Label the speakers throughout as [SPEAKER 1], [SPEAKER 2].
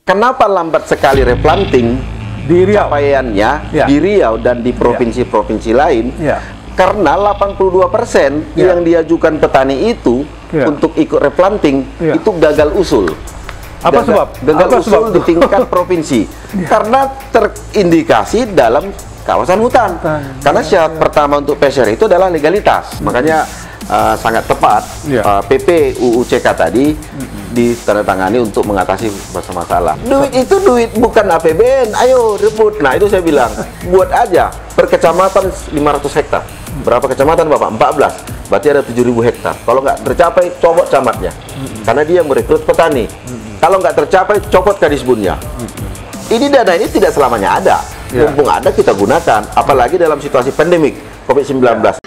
[SPEAKER 1] Kenapa lambat sekali replanting
[SPEAKER 2] di Riau?
[SPEAKER 1] Capaiannya di Riau dan di provinsi-provinsi lain, karena 82% yang diajukan petani itu untuk ikut replanting itu gagal usul.
[SPEAKER 2] Apa sebab?
[SPEAKER 1] Gagal usul di tingkat provinsi karena terindikasi dalam kawasan hutan. Karena syarat pertama untuk PCR itu adalah legalitas. Makanya sangat tepat PP UU CK tadi ditandatangani untuk mengatasi masalah. Duit itu duit bukan APBN. Ayo rebut. Nah, itu saya bilang, buat aja per kecamatan 500 hektar. Berapa kecamatan Bapak? 14. Berarti ada 7.000 hektar. Kalau nggak tercapai, copot camatnya. Karena dia merekrut petani. Kalau nggak tercapai, copot kadisbunnya. Ini dana ini tidak selamanya ada. Mumpung ada, kita gunakan. Apalagi dalam situasi pandemik COVID-19.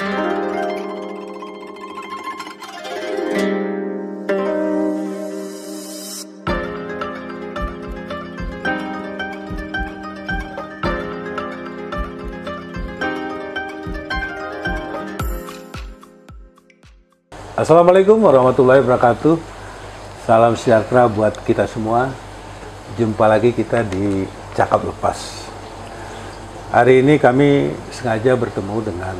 [SPEAKER 2] Assalamualaikum warahmatullahi wabarakatuh. Salam sejahtera buat kita semua. Jumpa lagi kita di Cakap Lepas. Hari ini kami sengaja bertemu dengan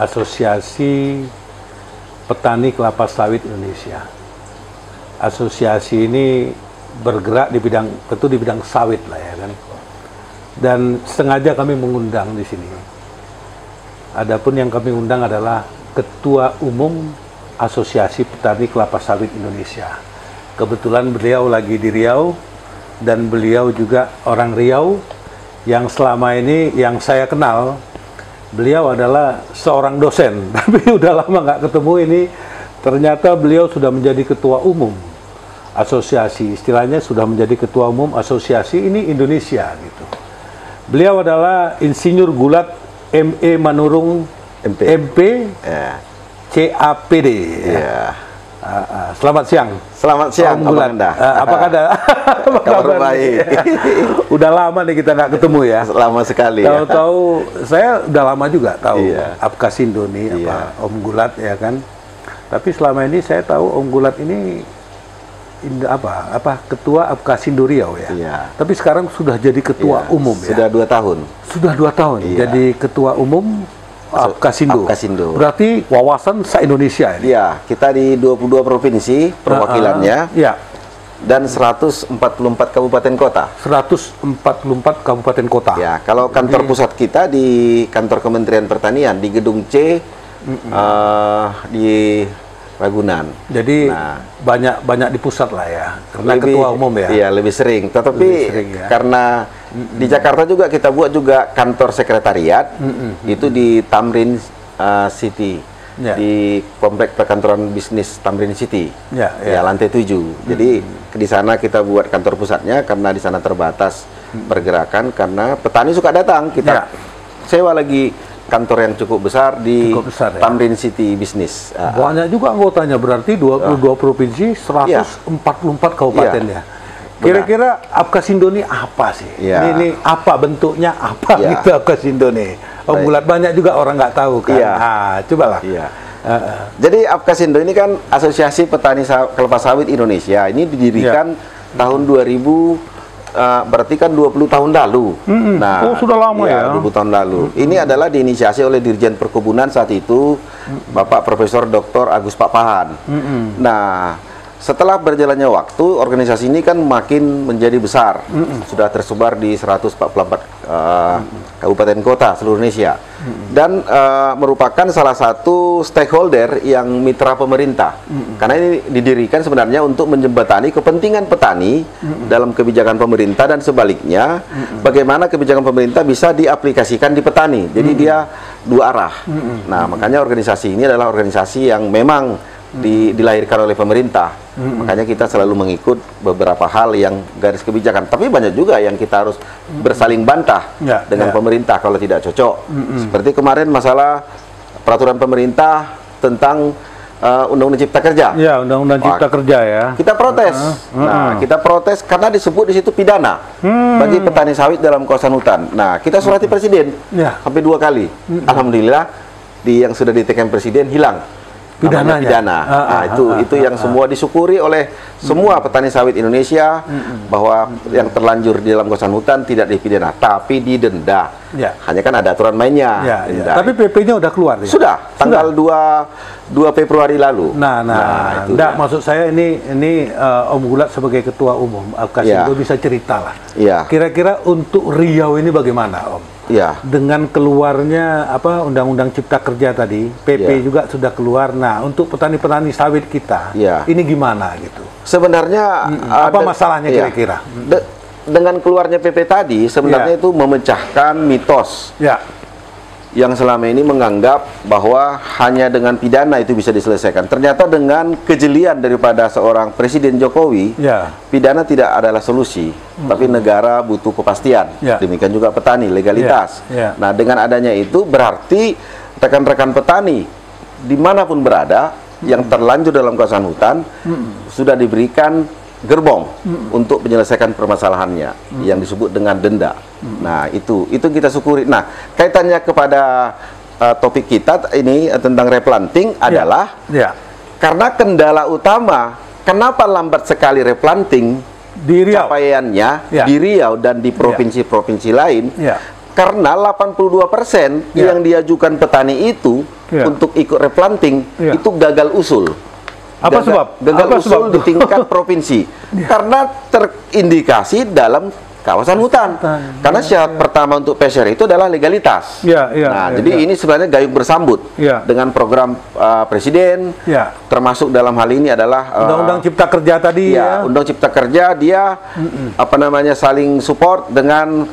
[SPEAKER 2] Asosiasi Petani Kelapa Sawit Indonesia. Asosiasi ini bergerak di bidang, tentu di bidang sawit lah ya kan. Dan sengaja kami mengundang di sini. Adapun yang kami undang adalah Ketua Umum Asosiasi Petani Kelapa Sawit Indonesia. Kebetulan beliau lagi di Riau dan beliau juga orang Riau yang selama ini yang saya kenal, beliau adalah seorang dosen, tapi udah lama nggak ketemu ini. Ternyata beliau sudah menjadi Ketua Umum Asosiasi, istilahnya sudah menjadi Ketua Umum Asosiasi ini Indonesia gitu. Beliau adalah Insinyur Gulat ME Manurung MP CAPD. Selamat siang.
[SPEAKER 1] Selamat siang,
[SPEAKER 2] Om Gulat. Apa kabar?
[SPEAKER 1] Kabar baik.
[SPEAKER 2] Udah lama nih kita nggak ketemu ya.
[SPEAKER 1] Lama sekali.
[SPEAKER 2] Tahu-tahu saya udah lama juga tahu Apkasindo nih, Om Gulat ya kan. Tapi selama ini saya tahu Om Gulat ini Ketua Apkasindo Riau ya. Tapi sekarang sudah jadi Ketua Umum ya.
[SPEAKER 1] Sudah 2 tahun.
[SPEAKER 2] Sudah 2 tahun jadi Ketua Umum Apkasindo. Berarti wawasan se-Indonesia ini.
[SPEAKER 1] Iya, kita di 22 provinsi perwakilannya. Dan 144 kabupaten kota.
[SPEAKER 2] 144 kabupaten kota.
[SPEAKER 1] Ya, kalau kantor pusat kita di kantor Kementerian Pertanian di Gedung C di Ragunan.
[SPEAKER 2] Jadi banyak di pusat lah ya. Karena Ketua Umum ya.
[SPEAKER 1] Iya, lebih sering. Tetapi karena di Jakarta juga kita buat juga kantor sekretariat itu di Tamrin City, di komplek perkantoran bisnis Tamrin City, lantai 7. Jadi di sana kita buat kantor pusatnya karena di sana terbatas pergerakan karena petani suka datang. Kita sewa lagi kantor yang cukup besar di Tamrin City Bisnis.
[SPEAKER 2] Banyak juga anggotanya, berarti 22 provinsi, 144 kabupaten ya. Kira-kira Apkasindo ini apa sih? Ini apa bentuknya, apa gitu Apkasindo nih? Om Gulat, banyak juga orang nggak tahu kan. Cobalah.
[SPEAKER 1] Jadi Apkasindo ini kan Asosiasi Petani Kelapa Sawit Indonesia. Ini didirikan tahun 2000. Berarti kan 20 tahun lalu. Nah,
[SPEAKER 2] sudah lama ya.
[SPEAKER 1] 20 tahun lalu. Ini adalah diinisiasi oleh Dirjen Perkebunan saat itu, Bapak Profesor Dr. Agus Papahan. Nah, setelah berjalannya waktu, organisasi ini kan makin menjadi besar. Sudah tersebar di 144 kabupaten kota seluruh Indonesia. Dan merupakan salah satu stakeholder yang mitra pemerintah. Karena ini didirikan sebenarnya untuk menjembatani kepentingan petani dalam kebijakan pemerintah dan sebaliknya, bagaimana kebijakan pemerintah bisa diaplikasikan di petani. Jadi dia dua arah. Nah, makanya organisasi ini adalah organisasi yang memang dilahirkan oleh pemerintah. Makanya kita selalu mengikut beberapa hal yang garis kebijakan. Tapi banyak juga yang kita harus bersaling bantah dengan pemerintah kalau tidak cocok. Seperti kemarin masalah peraturan pemerintah tentang Undang-Undang Cipta Kerja.
[SPEAKER 2] Ya, Undang-Undang Cipta Kerja ya.
[SPEAKER 1] Kita protes. Nah, kita protes karena disebut di situ pidana bagi petani sawit dalam kawasan hutan. Nah, kita surati Presiden sampai 2 kali. Alhamdulillah yang sudah ditekan Presiden hilang.
[SPEAKER 2] Pidananya.
[SPEAKER 1] Pidana. Nah, itu yang semua disyukuri oleh semua petani sawit Indonesia, bahwa yang terlanjur di dalam kawasan hutan tidak dipidana, tapi didenda.
[SPEAKER 2] Ya.
[SPEAKER 1] Hanya kan ada aturan mainnya.
[SPEAKER 2] Ya,
[SPEAKER 1] Denda.
[SPEAKER 2] Tapi PP-nya udah keluar ya?
[SPEAKER 1] Sudah, tanggal 2 Februari lalu.
[SPEAKER 2] Itu enggak, maksud saya ini Om Gulat sebagai ketua umum Alkasindo bisa cerita lah.
[SPEAKER 1] Iya.
[SPEAKER 2] Kira-kira untuk Riau ini bagaimana, Om?
[SPEAKER 1] Iya.
[SPEAKER 2] Dengan keluarnya Undang-Undang Cipta Kerja tadi, PP juga sudah keluar. Nah, untuk petani-petani sawit kita, ini gimana gitu?
[SPEAKER 1] Sebenarnya
[SPEAKER 2] apa masalahnya kira-kira?
[SPEAKER 1] Dengan keluarnya PP tadi sebenarnya itu memecahkan mitos yang selama ini menganggap bahwa hanya dengan pidana itu bisa diselesaikan. Ternyata dengan kejelian daripada seorang Presiden Jokowi, pidana tidak adalah solusi, tapi negara butuh kepastian. Demikian juga petani, legalitas. Nah, dengan adanya itu berarti rekan-rekan petani dimanapun berada yang terlanjur dalam kawasan hutan sudah diberikan gerbong untuk menyelesaikan permasalahannya yang disebut dengan denda. Nah, itu kita syukuri. Nah, kaitannya kepada topik kita ini tentang replanting adalah karena kendala utama kenapa lambat sekali replanting
[SPEAKER 2] di Riau,
[SPEAKER 1] capaiannya di Riau dan di provinsi-provinsi lain, karena 82% yang diajukan petani itu untuk ikut replanting itu gagal usul. Gagal usul di tingkat provinsi karena terindikasi dalam kawasan hutan. Karena syarat pertama untuk PCR itu adalah legalitas. Jadi ini sebenarnya gayung bersambut dengan program Presiden, termasuk dalam hal ini adalah
[SPEAKER 2] Undang-Undang Cipta Kerja tadi.
[SPEAKER 1] Undang Cipta Kerja dia saling support dengan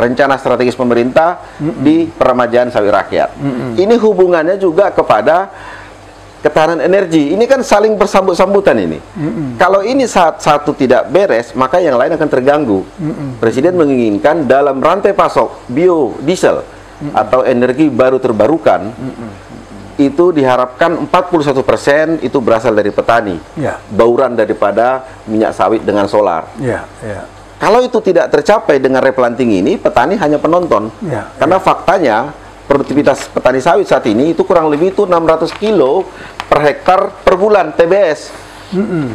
[SPEAKER 1] rencana strategis pemerintah di peremajaan sawit rakyat. Ini hubungannya juga kepada ketahanan energi. Ini kan saling bersambut-sambutan ini. Kalau ini satu tidak beres, maka yang lain akan terganggu. Presiden menginginkan dalam rantai pasok biodiesel atau energi baru terbarukan, itu diharapkan 41% itu berasal dari petani. Bauran daripada minyak sawit dengan solar. Kalau itu tidak tercapai dengan replanting ini, petani hanya penonton. Karena faktanya produktivitas petani sawit saat ini itu kurang lebih itu 600 kilo per hektar per bulan TBS.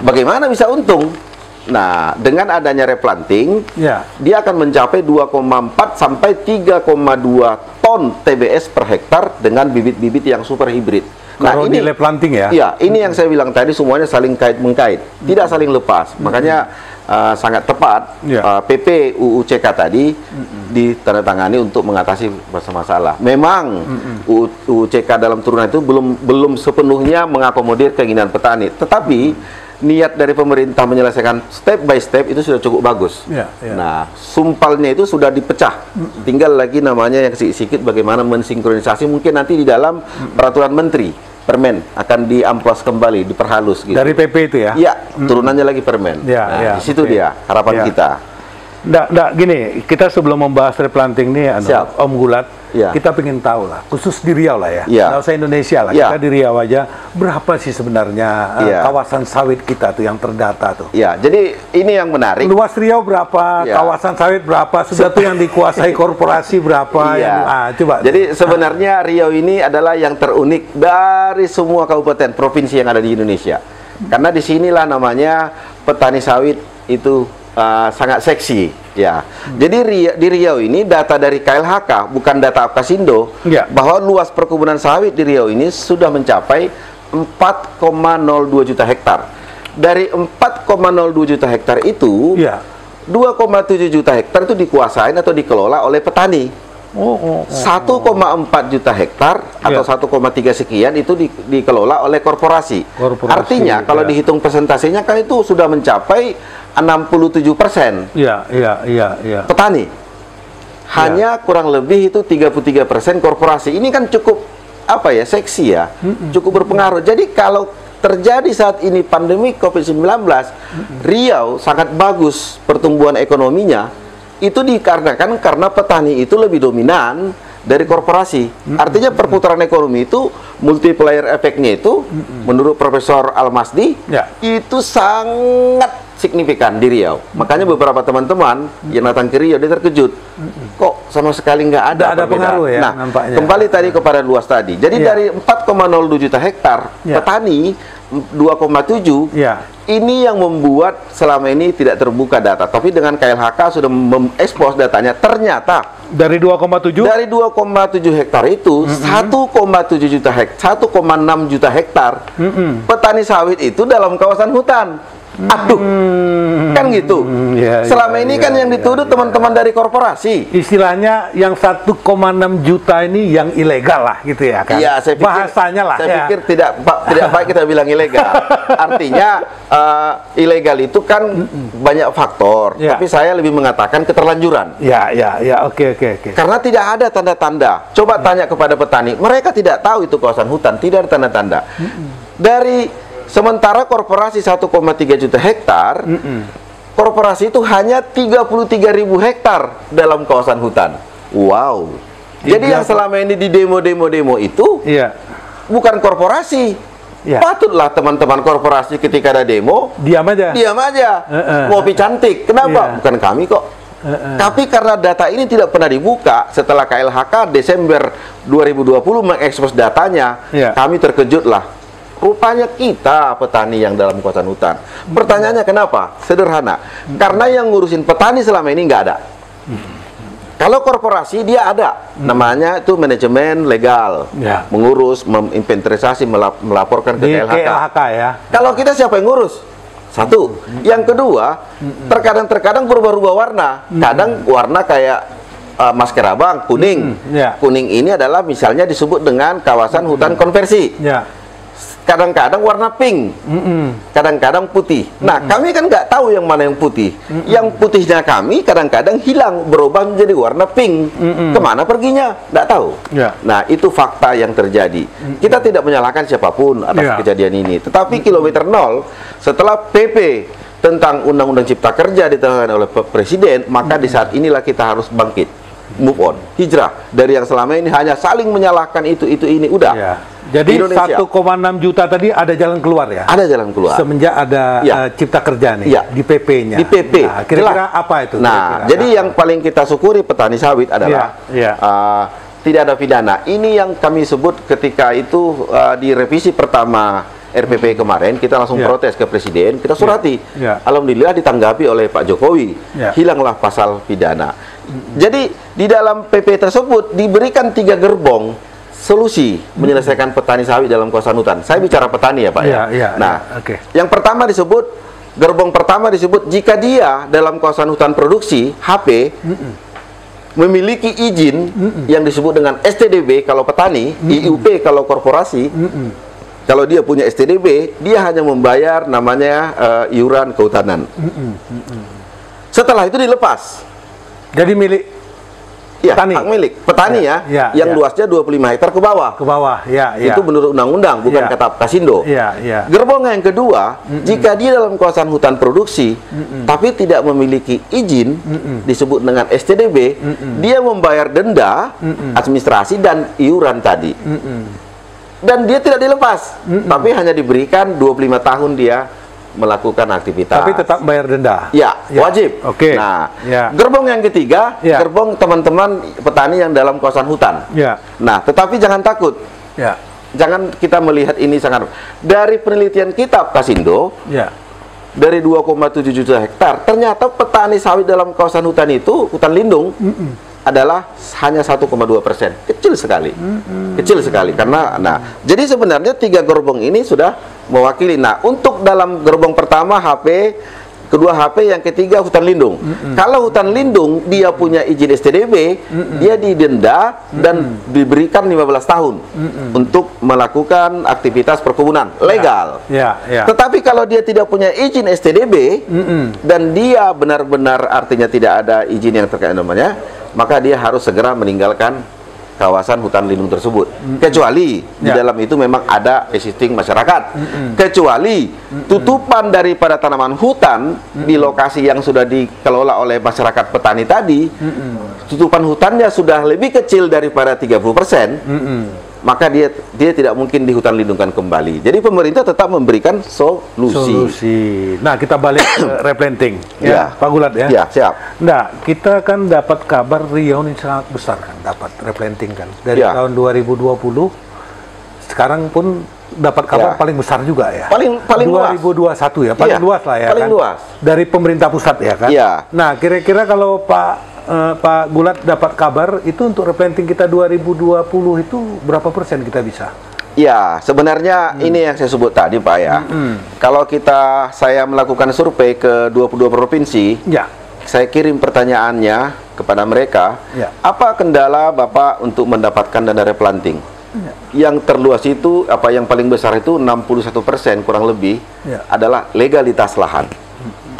[SPEAKER 1] Bagaimana bisa untung? Nah, dengan adanya replanting, dia akan mencapai 2,4 sampai 3,2 ton TBS per hektar dengan bibit-bibit yang super hibrid. Nah,
[SPEAKER 2] ini replanting
[SPEAKER 1] ini yang saya bilang tadi semuanya saling kait-mengkait, tidak saling lepas. Makanya sangat tepat PP UU CK tadi ditandatangani untuk mengatasi masalah. Memang UU CK dalam turunan itu belum sepenuhnya mengakomodir keinginan petani, tetapi niat dari pemerintah menyelesaikan step by step itu sudah cukup bagus. Nah, sumpalnya itu sudah dipecah. Tinggal lagi namanya yang sedikit bagaimana mensinkronisasi, mungkin nanti di dalam peraturan menteri. Permen akan diamplas kembali, diperhalus gitu.
[SPEAKER 2] Dari PP itu ya?
[SPEAKER 1] Iya, turunannya lagi permen. Di situ dia harapan kita.
[SPEAKER 2] Gini, kita sebelum membahas replanting nih, Om Gulat, kita pengen tahu lah, khusus di Riau lah nggak usah Indonesia lah, kita di Riau aja, berapa sih sebenarnya kawasan sawit kita tuh yang terdata tuh?
[SPEAKER 1] Jadi ini yang menarik.
[SPEAKER 2] Luas Riau berapa, kawasan sawit berapa, sudah tuh yang dikuasai korporasi berapa? Coba.
[SPEAKER 1] Jadi sebenarnya Riau ini adalah yang terunik dari semua kabupaten provinsi yang ada di Indonesia. Karena disinilah namanya petani sawit itu sangat seksi. Jadi di Riau ini data dari KLHK, bukan data Alkasindo, bahwa luas perkebunan sawit di Riau ini sudah mencapai 4,02 juta hektar. Dari 4,02 juta hektar itu 2,7 juta hektar itu dikuasain atau dikelola oleh petani. 1,4 juta hektar atau 1,3 sekian itu dikelola oleh korporasi. Artinya kalau dihitung persentasenya kan itu sudah mencapai 67%. Petani. Hanya kurang lebih itu 33% korporasi. Ini kan cukup seksi cukup berpengaruh. Jadi kalau terjadi saat ini pandemi COVID-19, Riau sangat bagus pertumbuhan ekonominya. Itu dikarenakan karena petani itu lebih dominan dari korporasi. Artinya perputaran ekonomi itu multiplier efeknya itu menurut Profesor Almasdi itu sangat signifikan di Riau. Makanya beberapa teman-teman yang datang ke Riau dia terkejut. Kok sama sekali nggak ada perbedaan.
[SPEAKER 2] Pengaruh ya,
[SPEAKER 1] nah,
[SPEAKER 2] nampaknya.
[SPEAKER 1] kembali tadi kepada luas tadi. Jadi dari 4,02 juta hektar petani 2,7 ini yang membuat selama ini tidak terbuka data. Tapi dengan KLHK sudah mengekspos datanya, ternyata
[SPEAKER 2] dari 2,7
[SPEAKER 1] hektar itu 1,7 juta hektar, 1,6 juta hektar petani sawit itu dalam kawasan hutan. Aduh, kan gitu. Selama ini kan yang dituduh teman-teman dari korporasi.
[SPEAKER 2] Istilahnya yang 1,6 juta ini yang ilegal lah, gitu ya kan?
[SPEAKER 1] Iya, saya pikir,
[SPEAKER 2] bahasanya lah.
[SPEAKER 1] Saya pikir tidak baik kita bilang ilegal. Artinya ilegal itu kan banyak faktor. Tapi saya lebih mengatakan keterlanjuran.
[SPEAKER 2] Oke.
[SPEAKER 1] Karena tidak ada tanda-tanda. Coba tanya kepada petani, mereka tidak tahu itu kawasan hutan, tidak ada tanda-tanda. Sementara korporasi 1,3 juta hektar, korporasi itu hanya 33.000 hektar dalam kawasan hutan. Wow. Jadi yang selama ini di demo itu bukan korporasi. Patutlah teman-teman korporasi ketika ada demo diam aja. Ngopi cantik. Kenapa? Bukan kami kok. Tapi karena data ini tidak pernah dibuka, setelah KLHK Desember 2020 mengekspos datanya, kami terkejut lah. Rupanya kita petani yang dalam kawasan hutan. Pertanyaannya kenapa? Sederhana. Karena yang ngurusin petani selama ini nggak ada. Kalau korporasi dia ada. Namanya itu manajemen legal. Mengurus, menginventarisasi, melaporkan ke KLHK. Kalau kita siapa yang ngurus? Satu. Yang kedua, terkadang berubah-ubah warna. Kadang warna kayak masker abang, kuning. Kuning ini adalah misalnya disebut dengan kawasan hutan konversi. Kadang-kadang warna pink, kadang-kadang putih. Nah, kami kan nggak tahu yang mana yang putih. Yang putihnya kami kadang-kadang hilang, berubah menjadi warna pink. Kemana perginya? Nggak tahu. Nah, itu fakta yang terjadi. Kita tidak menyalahkan siapapun atas kejadian ini. Tetapi kilometer nol, setelah PP tentang Undang-Undang Cipta Kerja ditandatangani oleh Presiden, maka di saat inilah kita harus bangkit, move on, hijrah dari yang selama ini hanya saling menyalahkan ini. Udah.
[SPEAKER 2] Jadi 1,6 juta tadi ada jalan keluar ya? Ada jalan keluar. Semenjak ada Cipta Kerja nih di PP-nya.
[SPEAKER 1] Di PP.
[SPEAKER 2] Nah, kira-kira apa itu?
[SPEAKER 1] Nah, jadi yang paling kita syukuri petani sawit adalah tidak ada pidana. Ini yang kami sebut ketika itu di revisi pertama RPP kemarin, kita langsung protes ke Presiden, kita surati. Alhamdulillah ditanggapi oleh Pak Jokowi. Hilanglah pasal pidana. Jadi di dalam PP tersebut diberikan 3 gerbong solusi menyelesaikan petani sawit dalam kawasan hutan. Saya bicara petani ya Pak yang pertama disebut, gerbong pertama disebut jika dia dalam kawasan hutan produksi HP memiliki izin yang disebut dengan STDB kalau petani, IUP kalau korporasi. Kalau dia punya STDB, dia hanya membayar namanya iuran kehutanan. Setelah itu dilepas.
[SPEAKER 2] Jadi milik
[SPEAKER 1] petani. Hak milik petani yang luasnya 25 hektar ke bawah. Itu menurut undang-undang, bukan kata Kasindo. Gerbong yang kedua, jika dia dalam kawasan hutan produksi tapi tidak memiliki izin disebut dengan STDB, dia membayar denda, administrasi dan iuran tadi. Dan dia tidak dilepas, tapi hanya diberikan 25 tahun dia melakukan aktivitas.
[SPEAKER 2] Tapi tetap bayar denda.
[SPEAKER 1] Wajib. Nah, gerbong yang ketiga, gerbong teman-teman petani yang dalam kawasan hutan. Nah, tetapi jangan takut. Jangan kita melihat ini sangat. Dari penelitian kita Kasindo, dari 2,7 juta hektar, ternyata petani sawit dalam kawasan hutan itu, hutan lindung, adalah hanya 1,2%. Kecil sekali. Kecil sekali. Karena, jadi sebenarnya 3 gerbong ini sudah mewakili. Nah, untuk dalam gerbong pertama HP, kedua HP, yang ketiga hutan lindung. Kalau hutan lindung dia punya izin STDB, dia didenda dan diberikan 15 tahun untuk melakukan aktivitas perkebunan legal. Tetapi kalau dia tidak punya izin STDB dan dia benar-benar artinya tidak ada izin yang terkait namanya, maka dia harus segera meninggalkan kawasan hutan lindung tersebut. Kecuali di dalam itu memang ada existing masyarakat. Kecuali tutupan daripada tanaman hutan di lokasi yang sudah dikelola oleh masyarakat petani tadi, tutupan hutannya sudah lebih kecil daripada 30%, maka dia tidak mungkin di hutan lindungan kembali. Jadi pemerintah tetap memberikan solusi.
[SPEAKER 2] Nah, kita balik ke replanting,
[SPEAKER 1] Ya.
[SPEAKER 2] Pak Gulat ya.
[SPEAKER 1] Ya, siap.
[SPEAKER 2] Nah, kita kan dapat kabar Riau ini sangat besar kan, dapat replanting kan dari
[SPEAKER 1] Ya.
[SPEAKER 2] tahun 2020. Sekarang pun dapat kabar
[SPEAKER 1] Ya.
[SPEAKER 2] paling besar juga ya.
[SPEAKER 1] Paling
[SPEAKER 2] 2021 ya, paling
[SPEAKER 1] Iya,
[SPEAKER 2] luas lah ya
[SPEAKER 1] paling
[SPEAKER 2] kan.
[SPEAKER 1] luas.
[SPEAKER 2] Dari pemerintah pusat ya kan.
[SPEAKER 1] Iya.
[SPEAKER 2] Nah, kira-kira kalau Pak Gulat dapat kabar itu untuk replanting kita 2020 itu berapa persen kita bisa?
[SPEAKER 1] Ya, sebenarnya ini yang saya sebut tadi, Pak ya. Kalau saya melakukan survei ke 22 provinsi,
[SPEAKER 2] Ya.
[SPEAKER 1] saya kirim pertanyaannya kepada mereka,
[SPEAKER 2] Ya.
[SPEAKER 1] apa kendala Bapak untuk mendapatkan dana replanting? Yang terluas itu, yang paling besar itu 61% kurang lebih,
[SPEAKER 2] Ya.
[SPEAKER 1] adalah legalitas lahan.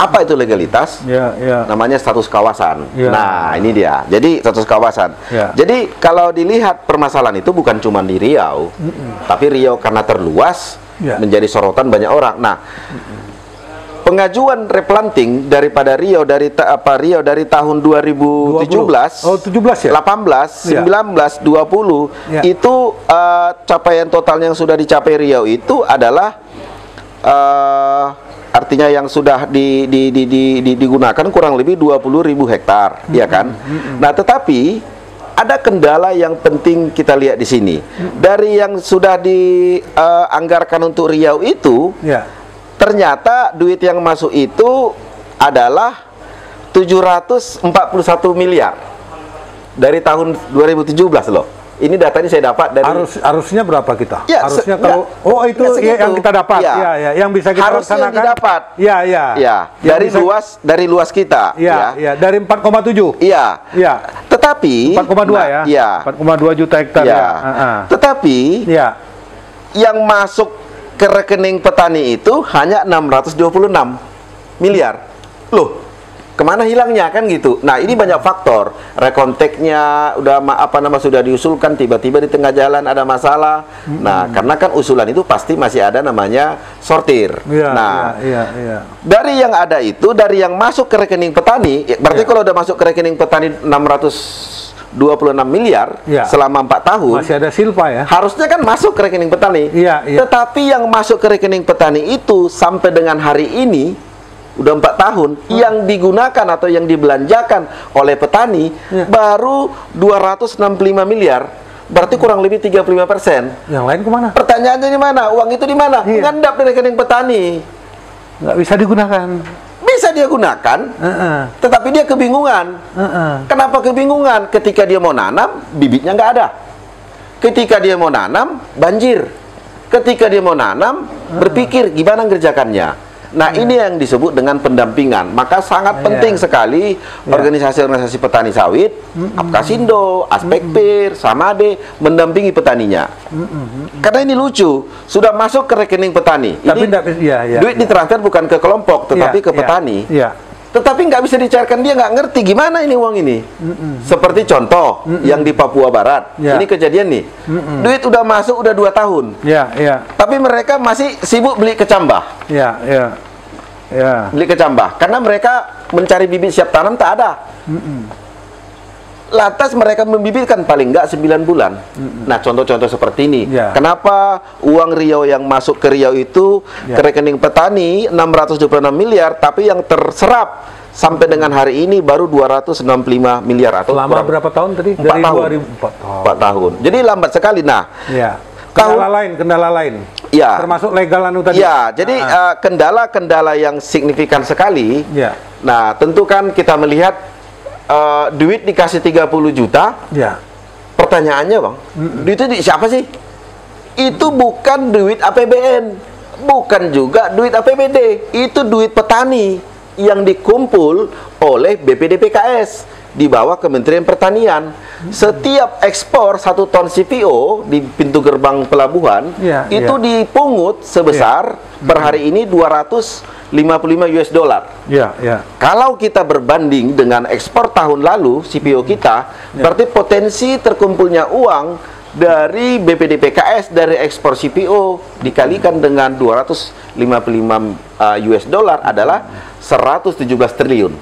[SPEAKER 1] Apa itu legalitas?
[SPEAKER 2] Ya, ya.
[SPEAKER 1] Namanya status kawasan.
[SPEAKER 2] Ya.
[SPEAKER 1] Nah, ini dia. Jadi status kawasan.
[SPEAKER 2] Ya.
[SPEAKER 1] Jadi kalau dilihat permasalahan itu bukan cuma di Riau, tapi Riau karena terluas
[SPEAKER 2] Ya.
[SPEAKER 1] menjadi sorotan banyak orang. Nah, pengajuan replanting daripada Riau dari tahun 2017,
[SPEAKER 2] 17 ya?
[SPEAKER 1] 18,
[SPEAKER 2] Ya.
[SPEAKER 1] 19, 20
[SPEAKER 2] Ya.
[SPEAKER 1] itu capaian total yang sudah dicapai Riau itu adalah artinya yang sudah digunakan kurang lebih 20.000 hektar, ya kan? Nah, tetapi ada kendala yang penting kita lihat di sini. Dari yang sudah dianggarkan untuk Riau itu,
[SPEAKER 2] Ya.
[SPEAKER 1] ternyata duit yang masuk itu adalah 741 miliar dari tahun 2017 loh. Ini data ini saya dapat dari
[SPEAKER 2] Harusnya berapa kita?
[SPEAKER 1] Ya,
[SPEAKER 2] harusnya
[SPEAKER 1] enggak,
[SPEAKER 2] kalau itu
[SPEAKER 1] enggak segitu.
[SPEAKER 2] yang kita dapat.
[SPEAKER 1] Ya.
[SPEAKER 2] Ya, yang bisa kita
[SPEAKER 1] harusnya
[SPEAKER 2] laksanakan.
[SPEAKER 1] didapat.
[SPEAKER 2] Ya.
[SPEAKER 1] Ya, dari luas kita.
[SPEAKER 2] Ya, dari 4,7.
[SPEAKER 1] Iya.
[SPEAKER 2] Ya.
[SPEAKER 1] Tetapi
[SPEAKER 2] 4,2 ya.
[SPEAKER 1] Iya.
[SPEAKER 2] 4,2 juta hektar
[SPEAKER 1] Iya.
[SPEAKER 2] ya.
[SPEAKER 1] Tetapi
[SPEAKER 2] Ya.
[SPEAKER 1] yang masuk ke rekening petani itu hanya 626 miliar. Loh, kemana hilangnya kan gitu? Nah, ini banyak faktor. Rekonteknya sudah diusulkan, tiba-tiba di tengah jalan ada masalah. Nah, karena kan usulan itu pasti masih ada namanya sortir.
[SPEAKER 2] Iya,
[SPEAKER 1] Nah,
[SPEAKER 2] iya.
[SPEAKER 1] dari yang ada itu, dari yang masuk ke rekening petani, berarti kalau udah masuk ke rekening petani 626 miliar
[SPEAKER 2] Ya.
[SPEAKER 1] selama 4 tahun,
[SPEAKER 2] Masih ada silpa ya.
[SPEAKER 1] harusnya kan masuk ke rekening petani.
[SPEAKER 2] Iya, iya.
[SPEAKER 1] Tetapi yang masuk ke rekening petani itu sampai dengan hari ini udah 4 tahun yang digunakan atau yang dibelanjakan oleh petani baru 265 miliar. Berarti kurang lebih 35%.
[SPEAKER 2] Yang lain kemana?
[SPEAKER 1] Pertanyaannya di mana? Uang itu di mana?
[SPEAKER 2] Iya.
[SPEAKER 1] Ngendap di rekening petani.
[SPEAKER 2] Nggak bisa digunakan.
[SPEAKER 1] Bisa dia gunakan, tetapi dia kebingungan. Kenapa kebingungan? Ketika dia mau nanam, bibitnya nggak ada. Ketika dia mau nanam, banjir. Ketika dia mau nanam, berpikir gimana ngerjakannya. Nah, ini yang disebut dengan pendampingan. Maka sangat penting sekali organisasi-organisasi petani sawit, Apkasindo, Aspekpir, Samade mendampingi petaninya. Karena ini lucu, sudah masuk ke rekening petani.
[SPEAKER 2] Tapi
[SPEAKER 1] Duit ditransfer bukan ke kelompok, tetapi ke petani.
[SPEAKER 2] Iya.
[SPEAKER 1] Tetapi nggak bisa dicairkan, dia nggak ngerti gimana ini uang ini. Seperti contoh yang di Papua Barat, ini kejadian nih. Duit udah masuk udah 2 tahun.
[SPEAKER 2] Iya.
[SPEAKER 1] Tapi mereka masih sibuk beli kecambah.
[SPEAKER 2] Iya.
[SPEAKER 1] Beli kecambah karena mereka mencari bibit siap tanam tak ada. Lantas mereka membibitkan paling nggak 9 bulan. Nah, contoh-contoh seperti ini. Kenapa uang Riau yang masuk ke Riau itu ke rekening petani 626 miliar, tapi yang terserap sampai dengan hari ini baru 265 miliar atau
[SPEAKER 2] selama berapa tahun tadi?
[SPEAKER 1] 4
[SPEAKER 2] Dari
[SPEAKER 1] tahun.
[SPEAKER 2] 4
[SPEAKER 1] tahun. Jadi lambat sekali. Nah,
[SPEAKER 2] kendala lain.
[SPEAKER 1] Ya.
[SPEAKER 2] Termasuk legal anu tadi.
[SPEAKER 1] Ya, jadi kendala-kendala yang signifikan sekali.
[SPEAKER 2] Ya.
[SPEAKER 1] Nah, tentu kan kita melihat duit dikasih 30 juta.
[SPEAKER 2] Ya.
[SPEAKER 1] Pertanyaannya, Bang, duit itu siapa sih? Itu bukan duit APBN, bukan juga duit APBD. Itu duit petani yang dikumpul oleh BPDPKS di bawah Kementerian Pertanian. Setiap ekspor 1 ton CPO di pintu gerbang pelabuhan itu dipungut sebesar per hari ini 255 US dollar. Kalau kita berbanding dengan ekspor tahun lalu CPO kita, berarti potensi terkumpulnya uang dari BPDPKS dari ekspor CPO dikalikan dengan 255 US dollar adalah 117 triliun.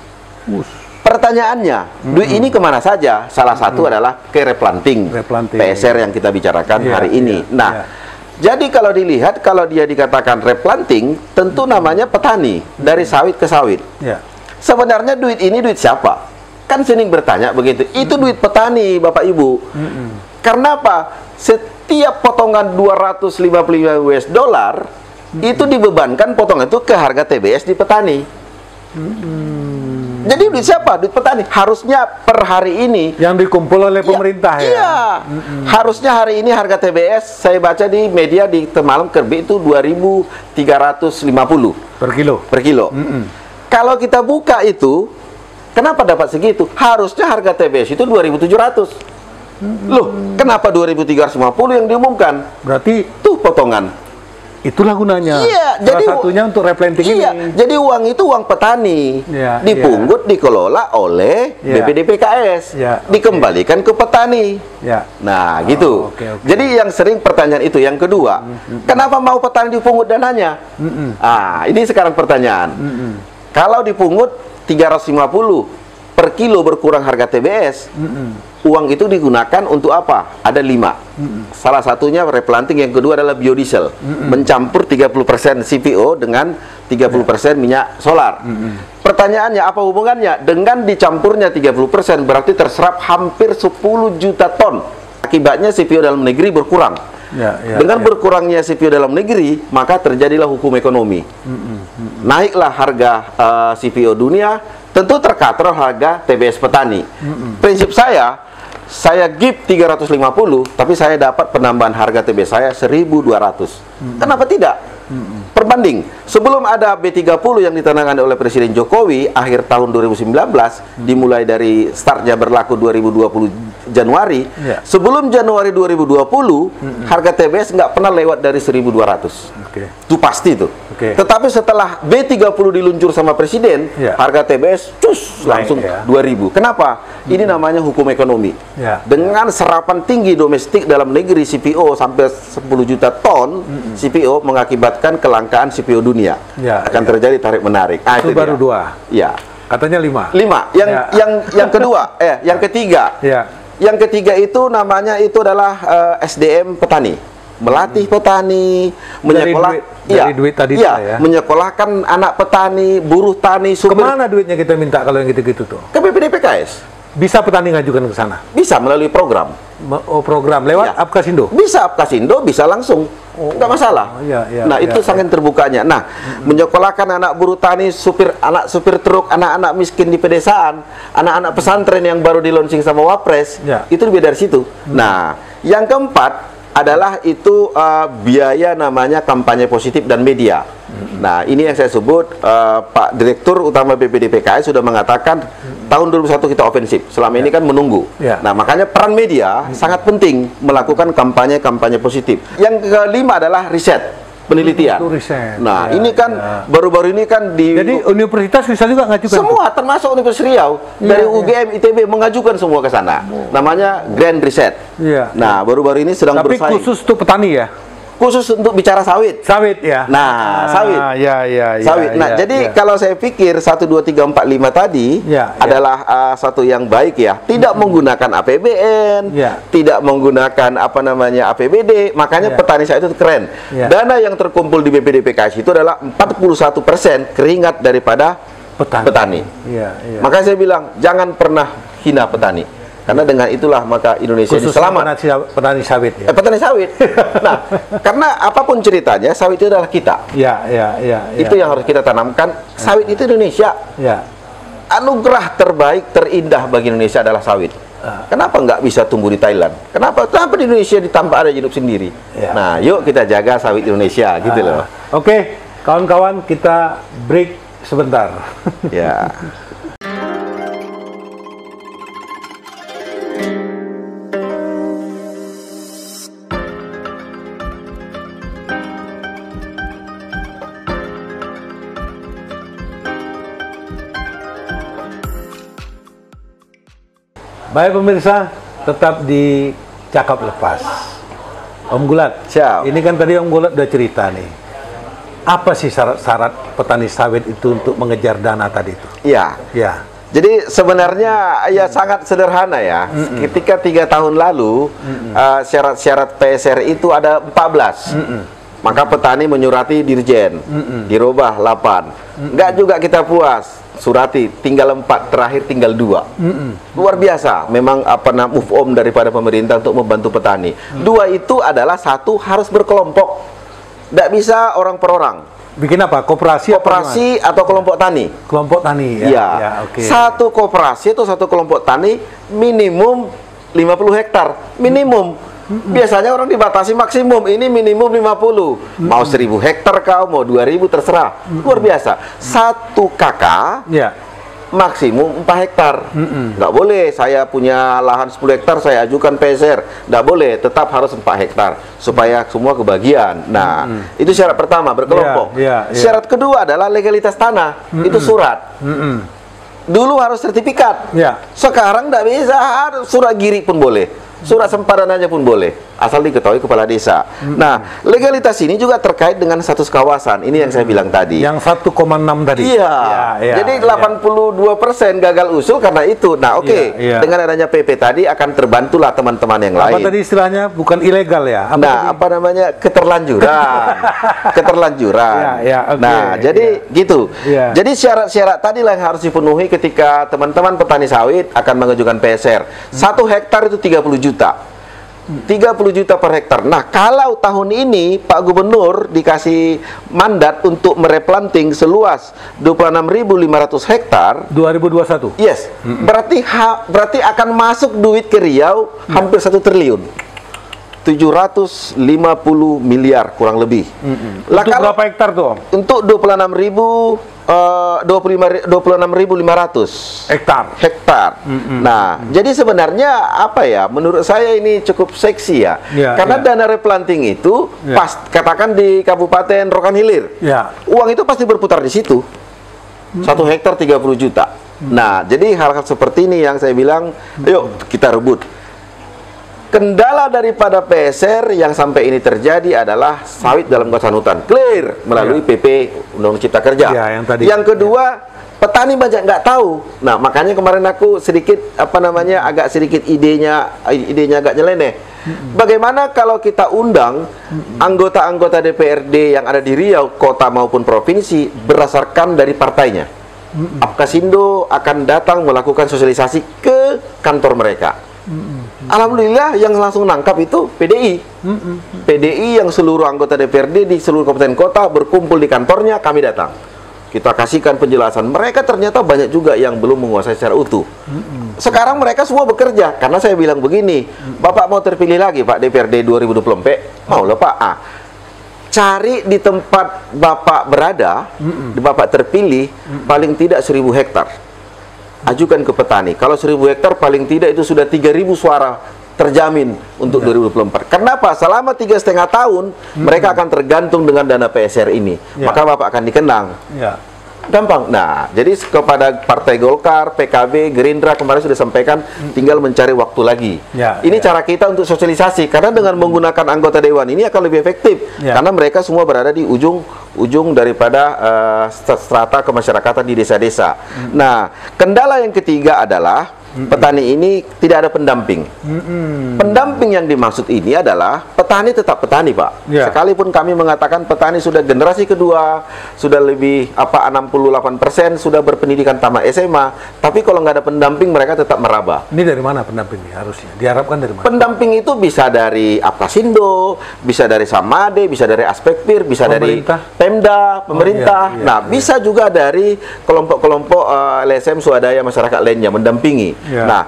[SPEAKER 1] Pertanyaannya, duit ini kemana saja? Salah satu adalah ke replanting, PSR yang kita bicarakan hari ini. Nah, jadi kalau dilihat, kalau dia dikatakan replanting, tentu namanya petani, dari sawit ke sawit. Sebenarnya duit ini duit siapa? Kan sering bertanya begitu. Itu duit petani, Bapak Ibu. Karena apa? Setiap potongan 255 US dollar itu dibebankan potongan itu ke harga TBS di petani. Jadi duit siapa? Duit petani. Harusnya per hari ini
[SPEAKER 2] yang dikumpul oleh pemerintah ya.
[SPEAKER 1] Iya. Harusnya hari ini harga TBS saya baca di media di Temalam Kerbi itu 2.350
[SPEAKER 2] per kilo.
[SPEAKER 1] Per kilo. Kalau kita buka itu, kenapa dapat segitu? Harusnya harga TBS itu 2.700. Loh, kenapa 2.350 yang diumumkan?
[SPEAKER 2] Berarti
[SPEAKER 1] tuh potongan.
[SPEAKER 2] Itulah gunanya.
[SPEAKER 1] Iya,
[SPEAKER 2] salah satunya untuk replanting ini.
[SPEAKER 1] Jadi uang itu uang petani, dipungut, dikelola oleh BPDPKS, dikembalikan ke petani. Nah, gitu. Jadi yang sering pertanyaan itu. Yang kedua, kenapa mau petani dipungut dananya? Ini sekarang pertanyaan. Kalau dipungut 350 per kilo berkurang harga TBS, uang itu digunakan untuk apa? Ada 5. Salah satunya replanting, yang kedua adalah biodiesel. Mencampur 30% CPO dengan 30% minyak solar. Pertanyaannya, apa hubungannya? Dengan dicampurnya 30% berarti terserap hampir 10 juta ton. Akibatnya CPO dalam negeri berkurang. Dengan berkurangnya CPO dalam negeri, maka terjadilah hukum ekonomi. Naiklah harga CPO dunia, tentu terkatrol harga TBS petani. Prinsip saya give 350, tapi saya dapat penambahan harga TBS saya 1.200. Kenapa tidak? Perbanding, sebelum ada B30 yang ditandatangani oleh Presiden Jokowi akhir tahun 2019, dimulai dari startnya berlaku 2020 Januari, sebelum Januari 2020, harga TBS nggak pernah lewat dari 1.200. Itu pasti itu. Tetapi setelah B30 diluncur sama Presiden, harga TBS langsung 2.000. Kenapa? Ini namanya hukum ekonomi. Dengan serapan tinggi domestik dalam negeri CPO sampai 10 juta ton, CPO mengakibatkan kelangkaan CPO dunia. Akan terjadi tarik menarik.
[SPEAKER 2] Itu baru 2. Katanya 5.
[SPEAKER 1] Yang kedua, yang ketiga. Yang ketiga itu namanya itu adalah SDM petani. Melatih petani, menyekolahkan anak petani, buruh tani,
[SPEAKER 2] Kemana duitnya kita minta kalau yang gitu-gitu tuh?
[SPEAKER 1] Ke BPDPKS.
[SPEAKER 2] Bisa petani ngajukan ke sana?
[SPEAKER 1] Bisa melalui program.
[SPEAKER 2] Program lewat Apkasindo?
[SPEAKER 1] Bisa Apkasindo, bisa langsung. Nggak masalah. Itu sangat terbukanya. Nah, menyekolahkan anak buruh tani, anak supir truk, anak-anak miskin di pedesaan, anak-anak pesantren yang baru di launching sama Wapres, itu lebih dari situ. Nah, yang keempat adalah itu biaya namanya kampanye positif dan media. Nah, ini yang saya sebut Pak Direktur Utama BPDPKS sudah mengatakan tahun 2001 kita ofensif. Selama ini kan menunggu. Nah, makanya peran media sangat penting melakukan kampanye positif. Yang kelima adalah riset. Penelitian. Nah, ini kan baru-baru ini kan
[SPEAKER 2] Jadi universitas bisa juga ngajukan.
[SPEAKER 1] Semua, termasuk Universitas Riau, dari UGM, ITB mengajukan semua ke sana. Namanya Grand Reset. Nah, baru-baru ini sedang bersaing.
[SPEAKER 2] Tapi khusus untuk petani ya?
[SPEAKER 1] Khusus untuk bicara sawit.
[SPEAKER 2] Sawit ya.
[SPEAKER 1] Nah, sawit. Sawit. Nah, jadi kalau saya pikir 1 2 3 4 5 tadi adalah satu yang baik ya. Tidak menggunakan APBN, tidak menggunakan apa namanya APBD, makanya petani saya itu keren. Dana yang terkumpul di BPDPKS itu adalah 41% keringat daripada petani. Makanya saya bilang jangan pernah hina petani. Karena dengan itulah maka Indonesia ini selamat.
[SPEAKER 2] Petani sawit.
[SPEAKER 1] Petani sawit. Nah, karena apapun ceritanya, sawit itu adalah kita. Itu yang harus kita tanamkan. Sawit itu Indonesia. Anugerah terbaik, terindah bagi Indonesia adalah sawit. Kenapa nggak bisa tumbuh di Thailand? Kenapa di Indonesia ditambah ada hidup sendiri? Nah, yuk kita jaga sawit Indonesia, gitu loh.
[SPEAKER 2] Oke, kawan-kawan, kita break sebentar. Baik pemirsa, tetap di Cakap Lepas. Om Gulat, ini kan tadi Om Gulat udah cerita nih. Apa sih syarat-syarat petani sawit itu untuk mengejar dana tadi itu?
[SPEAKER 1] Jadi sebenarnya ya sangat sederhana ya. Ketika 3 tahun lalu syarat-syarat PSR itu ada 14. Maka petani menyurati dirjen, dirubah 8. Enggak juga kita puas, surati tinggal 4, terakhir tinggal 2. Luar biasa, memang move on daripada pemerintah untuk membantu petani. 2 itu adalah satu harus berkelompok, tidak bisa orang per orang.
[SPEAKER 2] Bikin apa? Koperasi
[SPEAKER 1] atau kelompok tani?
[SPEAKER 2] Kelompok tani ya.
[SPEAKER 1] Ya.
[SPEAKER 2] Okay.
[SPEAKER 1] Satu koperasi atau satu kelompok tani minimum 50 hektar. Minimum. Biasanya orang dibatasi maksimum. Ini minimum 50. Mau 1000 hektar kau, mau 2000 terserah. Luar biasa. Satu kakak maksimum 4 hektar. Nggak boleh saya punya lahan 10 hektar saya ajukan PSR. Nggak boleh, tetap harus 4 hektar supaya semua kebagian. Nah, itu syarat pertama, berkelompok. Syarat kedua adalah legalitas tanah. Itu surat. Dulu harus sertifikat. Sekarang nggak bisa, harus surat giri pun boleh. Surat sempadan aja pun boleh, asal diketahui kepala desa. Nah, legalitas ini juga terkait dengan status kawasan. Ini yang saya bilang tadi.
[SPEAKER 2] Yang 1,6 tadi.
[SPEAKER 1] Iya. Jadi 82% gagal usul karena itu. Nah, dengan adanya PP tadi akan terbantulah teman-teman yang lain.
[SPEAKER 2] Apa tadi istilahnya? Bukan ilegal ya?
[SPEAKER 1] Keterlanjuran. Keterlanjuran. Nah, jadi gitu. Jadi syarat-syarat tadi lah yang harus dipenuhi ketika teman-teman petani sawit akan mengajukan PSR. 1 hektar itu 30 juta. 30 juta per hektar. Nah, kalau tahun ini Pak Gubernur dikasih mandat untuk mereplanting seluas 26.500 hektar
[SPEAKER 2] 2021.
[SPEAKER 1] Yes. Berarti akan masuk duit ke Riau hampir 1 triliun. 750 miliar kurang lebih.
[SPEAKER 2] Untuk berapa hektar tuh?
[SPEAKER 1] Untuk 26.500 hektar. Nah, jadi sebenarnya apa ya? Menurut saya ini cukup seksi ya. Karena dana replanting itu pas katakan di Kabupaten Rokan Hilir. Uang itu pasti berputar di situ. 1 hektar 30 juta. Nah, jadi hal-hal seperti ini yang saya bilang, yuk kita rebut. Kendala daripada PSR yang sampai ini terjadi adalah sawit dalam kawasan hutan. Clear melalui PP Undang-Undang Cipta Kerja. Yang kedua, petani banyak nggak tahu. Nah, makanya kemarin aku sedikit agak sedikit idenya agak nyeleneh. Bagaimana kalau kita undang anggota-anggota DPRD yang ada di Riau, kota maupun provinsi berdasarkan dari partainya. Apkasindo akan datang melakukan sosialisasi ke kantor mereka. Alhamdulillah yang langsung nangkap itu PDI. PDI yang seluruh anggota DPRD di seluruh kabupaten kota berkumpul di kantornya, kami datang. Kita kasihkan penjelasan. Mereka ternyata banyak juga yang belum menguasai secara utuh. Sekarang mereka semua bekerja. Karena saya bilang begini, Bapak mau terpilih lagi Pak DPRD 2024? Mau lah Pak. Cari di tempat Bapak berada, di Bapak terpilih, paling tidak 1000 hektar. Ajukan ke petani. Kalau 1000 hektar paling tidak itu sudah 3000 suara terjamin untuk 2024. Kenapa? Selama 3,5 tahun mereka akan tergantung dengan dana PSR ini. Maka Bapak akan dikenang. Gampang. Nah, jadi kepada Partai Golkar, PKB, Gerindra kemarin sudah sampaikan tinggal mencari waktu lagi. Ini cara kita untuk sosialisasi karena dengan menggunakan anggota dewan ini akan lebih efektif karena mereka semua berada di ujung daripada strata kemasyarakatan di desa-desa. Nah, kendala yang ketiga adalah petani ini tidak ada pendamping. Pendamping yang dimaksud ini adalah petani tetap petani, Pak. Sekalipun kami mengatakan petani sudah generasi kedua, sudah lebih 68% sudah berpendidikan tamat SMA, tapi kalau nggak ada pendamping mereka tetap meraba.
[SPEAKER 2] Ini dari mana pendampingnya harusnya? Diharapkan dari mana?
[SPEAKER 1] Pendamping itu bisa dari Apkasindo, bisa dari Samade, bisa dari Aspekpir, bisa
[SPEAKER 2] pemerintah,
[SPEAKER 1] dari Pemda, pemerintah. Bisa juga dari kelompok-kelompok LSM swadaya masyarakat lainnya mendampingi. Nah,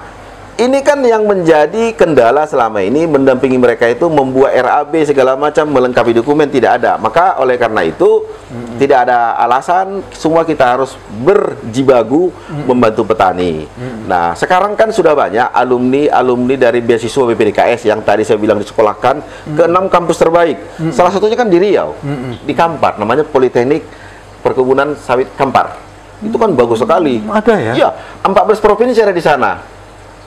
[SPEAKER 1] ini kan yang menjadi kendala selama ini, mendampingi mereka itu membuat RAB segala macam, melengkapi dokumen tidak ada. Maka oleh karena itu tidak ada alasan semua kita harus berjibagu membantu petani. Nah, sekarang kan sudah banyak alumni dari beasiswa BPDKS yang tadi saya bilang disekolahkan ke 6 kampus terbaik. Salah satunya kan di Riau, di Kampar, namanya Politeknik Perkebunan Sawit Kampar. Itu kan bagus sekali.
[SPEAKER 2] Ada ya?
[SPEAKER 1] Iya, 14 provinsi ada di sana.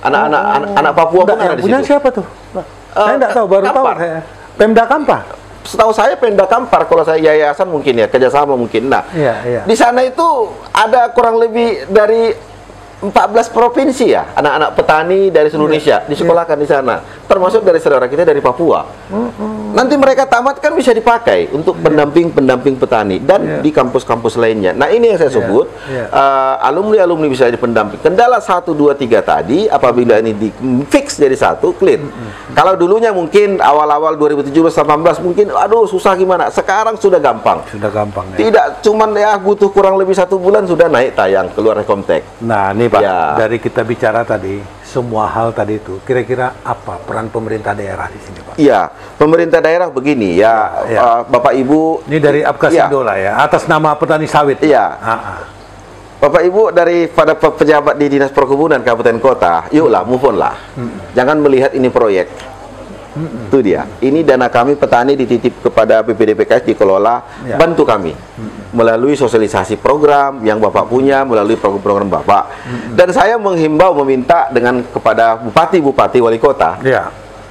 [SPEAKER 1] Anak Papua pun ada di situ.
[SPEAKER 2] Punya siapa tuh? Saya nggak tahu, baru tahu saya. Pemda Kampar.
[SPEAKER 1] Setahu saya Pemda Kampar, kalau saya yayasan mungkin ya, kerjasama mungkin. Nah, di sana itu ada kurang lebih dari 14 provinsi ya, anak-anak petani dari seluruh Indonesia disekolahkan di sana, termasuk dari saudara kita dari Papua. Nanti mereka tamat kan bisa dipakai untuk pendamping petani dan di kampus-kampus lainnya. Nah, ini yang saya sebut alumni-alumni bisa jadi pendamping. Kendala 1, 2, 3 tadi apabila ini di fix jadi satu, clear. Kalau dulunya mungkin awal-awal 2017-18 mungkin aduh susah gimana, sekarang sudah gampang.
[SPEAKER 2] Sudah gampang ya.
[SPEAKER 1] Tidak cuman ya butuh kurang lebih 1 bulan sudah naik tayang keluar Rekomtek.
[SPEAKER 2] Nah, nih Pak, dari kita bicara tadi, semua hal tadi itu, kira-kira apa peran pemerintah daerah di sini, Pak?
[SPEAKER 1] Iya, pemerintah daerah begini ya, Bapak Ibu.
[SPEAKER 2] Ini dari Apkasindo lah ya, atas nama petani sawit.
[SPEAKER 1] Iya. Bapak Ibu daripada pejabat di Dinas Perkebunan Kabupaten Kota, yuklah move on lah. Jangan melihat ini proyek. Itu dia. Ini dana kami petani dititip kepada BPDPKS dikelola, bantu kami melalui sosialisasi program yang Bapak punya, melalui program-program Bapak. Dan saya menghimbau meminta kepada bupati-bupati wali kota,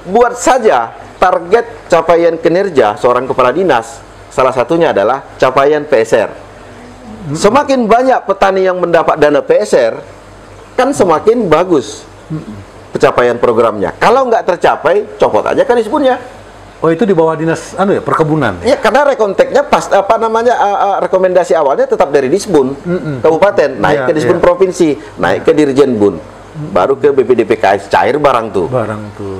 [SPEAKER 1] buat saja target capaian kinerja seorang kepala dinas. Salah satunya adalah capaian PSR. Semakin banyak petani yang mendapat dana PSR, kan semakin bagus pencapaian programnya. Kalau nggak tercapai, copot aja kadisbunnya.
[SPEAKER 2] Oh, itu di bawah dinas perkebunan.
[SPEAKER 1] Ya, karena rekonteknya rekomendasi awalnya tetap dari Disbun kabupaten, naik ke Disbun provinsi, naik ke Dirjen Bun, baru ke BPDPKS, cair barang tuh.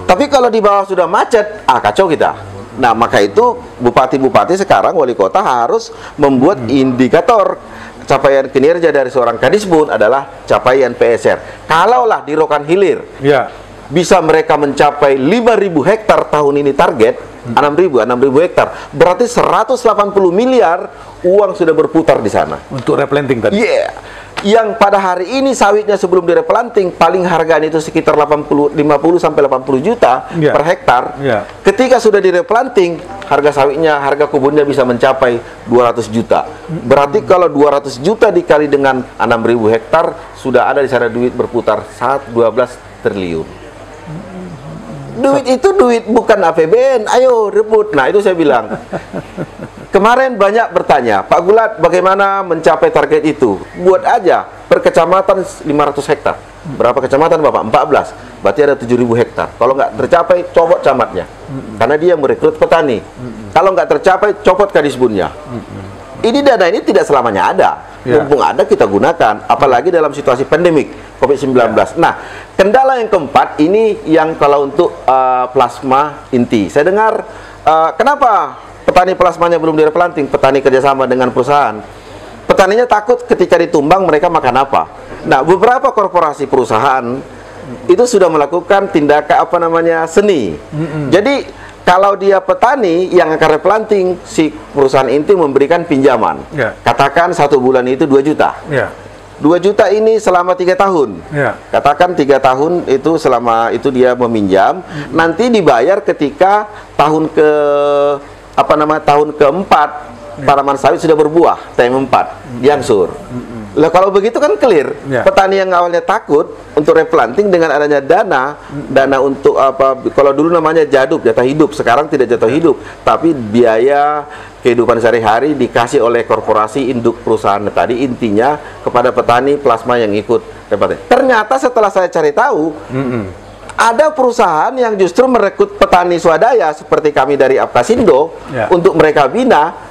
[SPEAKER 1] Tapi kalau di bawah sudah macet, kacau kita. Nah, maka itu bupati-bupati sekarang wali kota harus membuat indikator capaian kinerja dari seorang Kadisbun adalah capaian PSR. Kalaulah di Rokan Hilir bisa mereka mencapai 5.000 hektar tahun ini target, 6.000 hektar, berarti 180 miliar uang sudah berputar di sana.
[SPEAKER 2] Untuk replanting tadi?
[SPEAKER 1] Iya. Yang pada hari ini sawitnya sebelum direplanting paling harganya itu sekitar 50 sampai 80 juta per hektar. Ketika sudah direplanting, harga sawitnya, harga kebunnya bisa mencapai 200 juta. Berarti kalau 200 juta dikali dengan 6.000 hektar, sudah ada di sana duit berputar 12 triliun. Duit itu duit bukan APBN, ayo rebut. Nah, itu saya bilang. Kemarin banyak bertanya, Pak Gulat bagaimana mencapai target itu? Buat aja per kecamatan 500 hektar. Berapa kecamatan Bapak? 14. Berarti ada 7.000 hektar. Kalau nggak tercapai, copot camatnya. Karena dia merekrut petani. Kalau nggak tercapai, copot kadisbunnya. Ini dana ini tidak selamanya ada. Mumpung ada kita gunakan. Apalagi dalam situasi pandemik COVID-19. Nah, kendala yang keempat ini yang kalau untuk plasma inti. Saya dengar kenapa petani plasmanya belum direplanting, petani kerjasama dengan perusahaan. Petaninya takut ketika ditumbang mereka makan apa. Nah, beberapa korporasi perusahaan itu sudah melakukan tindakan seni. Jadi kalau dia petani yang akan replanting, si perusahaan inti memberikan pinjaman. Katakan 1 bulan itu 2 juta. 2 juta ini selama 3 tahun. Katakan 3 tahun itu selama itu dia meminjam, nanti dibayar ketika tahun keempat tanaman sawit sudah berbuah, TM4 diangsur. Lah kalau begitu kan clear. Petani yang awalnya takut untuk replanting dengan adanya dana untuk kalau dulu namanya jatah hidup, sekarang tidak jatah hidup, tapi biaya kehidupan sehari-hari dikasih oleh korporasi induk perusahaan tadi, intinya kepada petani plasma yang ikut replanting. Ternyata setelah saya cari tahu, ada perusahaan yang justru merekrut petani swadaya seperti kami dari Apkasindo untuk mereka bina.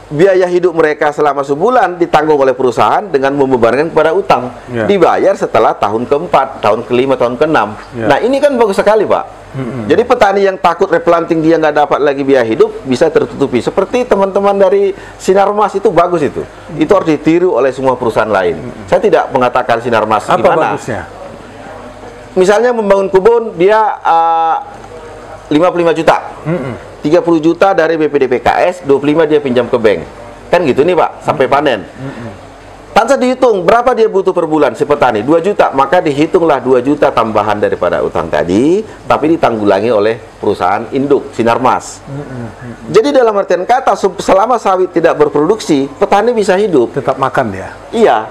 [SPEAKER 1] Biaya hidup mereka selama sebulan ditanggung oleh perusahaan dengan membebankan kepada utang. Dibayar setelah tahun keempat, tahun kelima, tahun keenam. Nah, ini kan bagus sekali, Pak. Jadi petani yang takut replanting dia nggak dapat lagi biaya hidup bisa tertutupi. Seperti teman-teman dari Sinarmas itu bagus itu. Itu harus ditiru oleh semua perusahaan lain. Saya tidak mengatakan Sinarmas gimana.
[SPEAKER 2] Bagusnya?
[SPEAKER 1] Misalnya membangun kebun dia 55 juta. 30 juta dari BPDPKS, 25 dia pinjam ke bank. Kan gitu nih, Pak, sampai panen. Tanpa dihitung berapa dia butuh per bulan si petani, 2 juta, maka dihitunglah 2 juta tambahan daripada utang tadi, tapi ditanggulangi oleh perusahaan induk Sinarmas. Jadi dalam artian kata, selama sawit tidak berproduksi, petani bisa hidup.
[SPEAKER 2] Tetap makan dia.
[SPEAKER 1] Iya.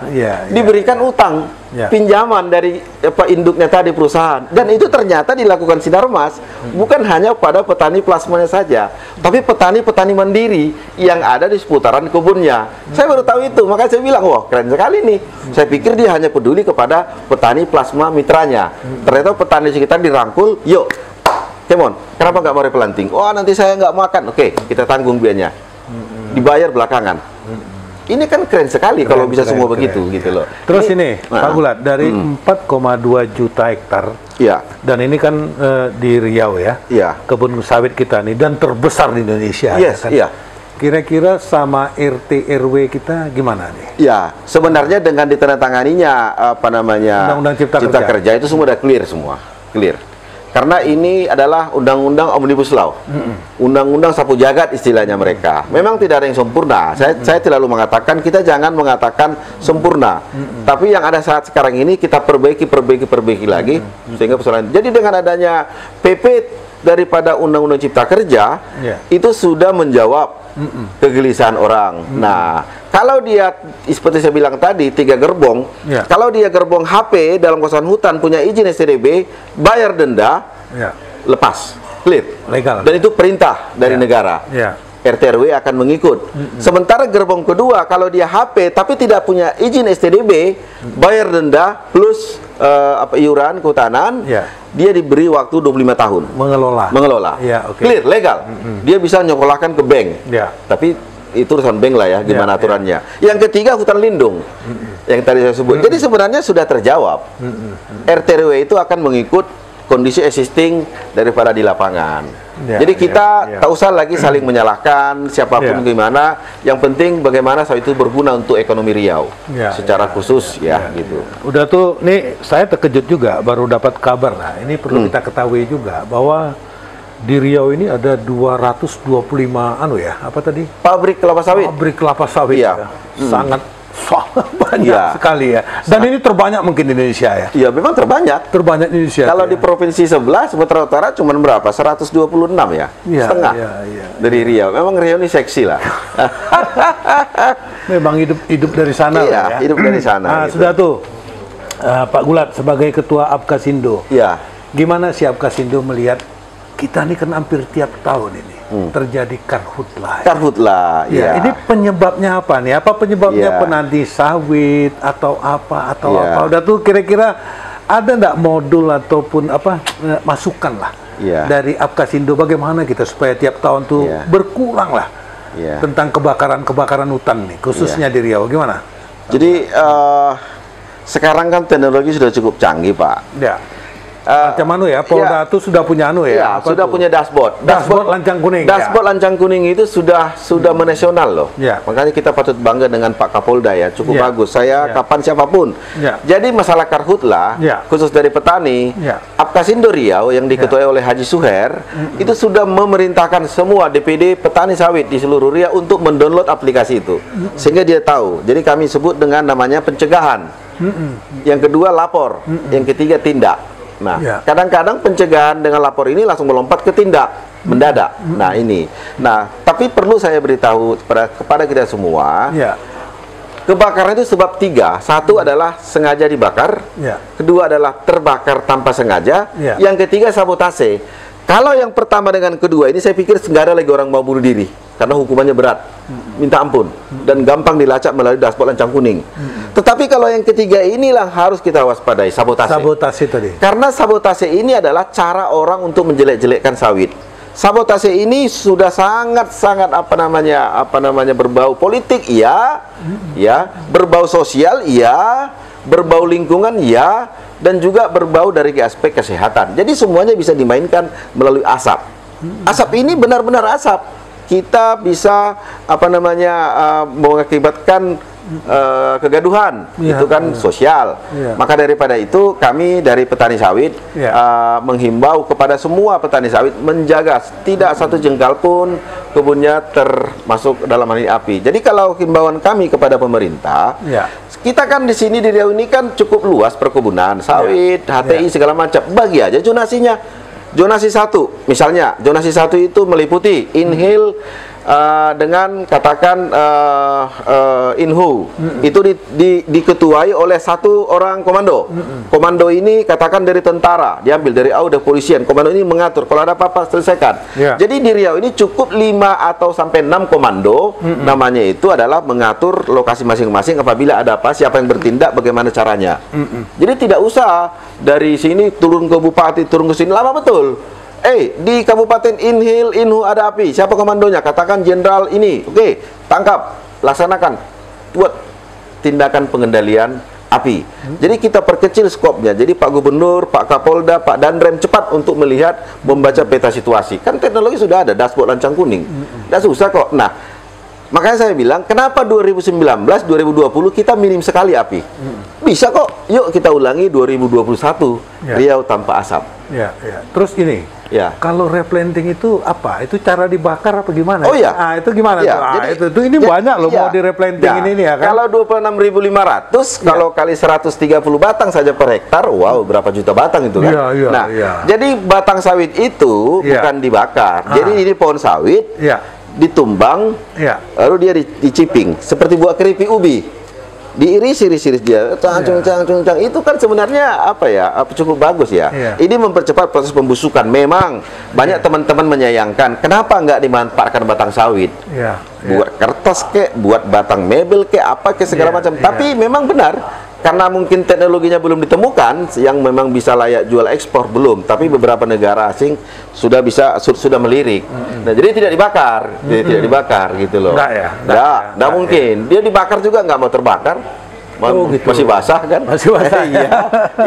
[SPEAKER 1] Diberikan utang. pinjaman dari induknya tadi perusahaan, dan itu ternyata dilakukan Sinarmas bukan hanya pada petani plasmanya saja, tapi petani-petani mandiri yang ada di seputaran kebunnya. Saya baru tahu itu, makanya saya bilang, wah keren sekali nih. Saya pikir dia hanya peduli kepada petani plasma mitranya. Ternyata petani sekitar dirangkul, yuk, come on, kenapa nggak mau replanting? Oh nanti saya nggak makan, oke, kita tanggung biayanya, dibayar belakangan. Ini kan keren sekali kalau bisa semua begitu gitu loh.
[SPEAKER 2] Terus ini Pak Gulat, dari 4,2 juta hektar, dan ini kan di Riau ya, kebun sawit kita nih, dan terbesar di Indonesia. Kira-kira sama RT RW kita gimana nih? Ya,
[SPEAKER 1] sebenarnya dengan ditandatanganinya Undang-Undang Cipta Kerja itu semua udah clear semua, clear. Karena ini adalah undang-undang Omnibus Law, undang-undang sapu jagat istilahnya mereka. Memang tidak ada yang sempurna. Saya selalu mengatakan kita jangan mengatakan sempurna, tapi yang ada saat sekarang ini kita perbaiki lagi sehingga persoalan. Jadi dengan adanya PP daripada Undang-Undang Cipta Kerja itu sudah menjawab kegelisahan orang. Nah, kalau dia seperti saya bilang tadi 3 gerbong, kalau dia gerbong HP dalam kawasan hutan punya izin STDB, bayar denda, lepas, clear,
[SPEAKER 2] legal,
[SPEAKER 1] dan itu perintah dari negara. RT RW akan mengikut. Sementara gerbong kedua kalau dia HP tapi tidak punya izin STDB, bayar denda plus iuran kehutanan, dia diberi waktu 25 tahun mengelola. Clear, legal. Dia bisa nyokolahkan ke bank. Tapi itu urusan bank lah ya, gimana aturannya. Yang ketiga hutan lindung, yang tadi saya sebut. Jadi sebenarnya sudah terjawab. RT RW itu akan mengikut kondisi existing daripada di lapangan. Jadi kita tak usah lagi saling menyalahkan siapapun gimana. Yang penting bagaimana sawit itu berguna untuk ekonomi Riau secara khusus gitu.
[SPEAKER 2] Udah tuh, nih saya terkejut juga baru dapat kabar. Nah, ini perlu kita ketahui juga bahwa di Riau ini ada 225 apa tadi?
[SPEAKER 1] Pabrik kelapa sawit.
[SPEAKER 2] Pabrik kelapa sawit. Sangat banyak sekali ya. Dan ini terbanyak mungkin di Indonesia ya.
[SPEAKER 1] Iya, memang terbanyak.
[SPEAKER 2] Terbanyak di Indonesia.
[SPEAKER 1] Kalau di provinsi sebelah Sumatera Utara cuma berapa? 126 ya. Setengah dari Riau. Memang Riau ini seksi lah.
[SPEAKER 2] Memang hidup dari sana lah ya.
[SPEAKER 1] Hidup dari sana.
[SPEAKER 2] Nah, sudah tuh Pak Gulat sebagai ketua Apkasindo. Gimana sih Apkasindo melihat kita ini kan hampir tiap tahun ini terjadi karhutlah. Ini penyebabnya apa nih? Apa penyebabnya penanti sawit atau apa? Udah tuh kira-kira ada nggak modul ataupun masukan lah dari Apkasindo bagaimana kita supaya tiap tahun tuh berkurang lah tentang kebakaran hutan nih, khususnya di Riau, gimana?
[SPEAKER 1] Jadi sekarang kan teknologi sudah cukup canggih, Pak.
[SPEAKER 2] Macam Polda itu sudah punya
[SPEAKER 1] sudah punya dashboard
[SPEAKER 2] lancang kuning.
[SPEAKER 1] Dashboard lancang kuning itu sudah menasional loh. Makanya kita patut bangga dengan Pak Kapolda ya, cukup bagus. Saya kapan siapapun. Jadi masalah karhutlah khusus dari petani, Apkasindo Riau yang diketuai oleh Haji Suher itu sudah memerintahkan semua DPD petani sawit di seluruh Riau untuk mendownload aplikasi itu. Sehingga dia tahu. Jadi kami sebut dengan namanya pencegahan. Yang kedua lapor, yang ketiga tindak. Nah, kadang-kadang pencegahan dengan lapor ini langsung melompat ke tindak mendadak. Nah, ini. Nah, tapi perlu saya beritahu kepada kita semua, kebakaran itu sebab 3. Satu adalah sengaja dibakar, kedua adalah terbakar tanpa sengaja, yang ketiga sabotase. Kalau yang pertama dengan kedua ini saya pikir nggak ada lagi orang mau bunuh diri karena hukumannya berat, minta ampun, dan gampang dilacak melalui dashboard lancang kuning. Tetapi kalau yang ketiga inilah harus kita waspadai, sabotase.
[SPEAKER 2] Sabotase tadi.
[SPEAKER 1] Karena sabotase ini adalah cara orang untuk menjelek-jelekkan sawit. Sabotase ini sudah sangat-sangat berbau politik, berbau sosial, berbau lingkungan, dan juga berbau dari aspek kesehatan. Jadi semuanya bisa dimainkan melalui asap. Asap ini benar-benar asap. Kita bisa mengakibatkan kegaduhan, itu kan sosial. Maka daripada itu kami dari petani sawit menghimbau kepada semua petani sawit menjaga tidak satu jengkal pun kebunnya termasuk dalam hal ini api. Jadi kalau himbauan kami kepada pemerintah, kita kan di sini di Riau ini kan cukup luas perkebunan sawit, HTI segala macam. Bagi aja zonasinya. Zonasi 1 misalnya, zonasi 1 itu meliputi inhale dengan katakan Inhu itu diketuai oleh satu orang komando. Komando ini katakan dari tentara, diambil dari AU polisian. Komando ini mengatur kalau ada apa-apa selesaikan. Jadi di Riau ini cukup 5 atau sampai 6 komando. Namanya itu adalah mengatur lokasi masing-masing apabila ada apa, siapa yang bertindak, bagaimana caranya. Jadi tidak usah dari sini turun ke bupati, turun ke sini, lama betul. Di Kabupaten Inhu ada api. Siapa komandonya? Katakan jenderal ini. Oke, tangkap, laksanakan, buat tindakan pengendalian api. Jadi kita perkecil skopnya. Jadi Pak Gubernur, Pak Kapolda, Pak Danrem cepat untuk melihat, membaca peta situasi. Kan teknologi sudah ada, dashboard lancang kuning. Tidak susah kok. Nah, makanya saya bilang, kenapa 2019, 2020 kita minim sekali api? Bisa kok. Yuk kita ulangi 2021, Riau tanpa asap.
[SPEAKER 2] Terus ini. Kalau replanting itu apa? Itu cara dibakar apa gimana? Itu gimana tuh? Jadi, ini banyak loh mau di replanting ini ya kan?
[SPEAKER 1] Kalau 26.500 kalau kali 130 batang saja per hektar, wow, berapa juta batang itu kan? Jadi batang sawit itu bukan dibakar. Jadi ini pohon sawit ditumbang, lalu dia diciping seperti buah keripik ubi. Diiris-iris dia, cang. Itu kan sebenarnya apa ya, cukup bagus ya. Ini mempercepat proses pembusukan. Memang banyak teman-teman menyayangkan, kenapa nggak dimanfaatkan batang sawit? Buat kertas kek, buat batang mebel kek, apa kek segala macam. Tapi memang benar, karena mungkin teknologinya belum ditemukan yang memang bisa layak jual ekspor, belum. Tapi beberapa negara asing sudah melirik. Nah, jadi tidak dibakar, tidak dibakar gitu loh. Nggak mungkin. Dia dibakar juga nggak mau terbakar.
[SPEAKER 2] Gitu.
[SPEAKER 1] Masih basah kan?
[SPEAKER 2] Masih basah.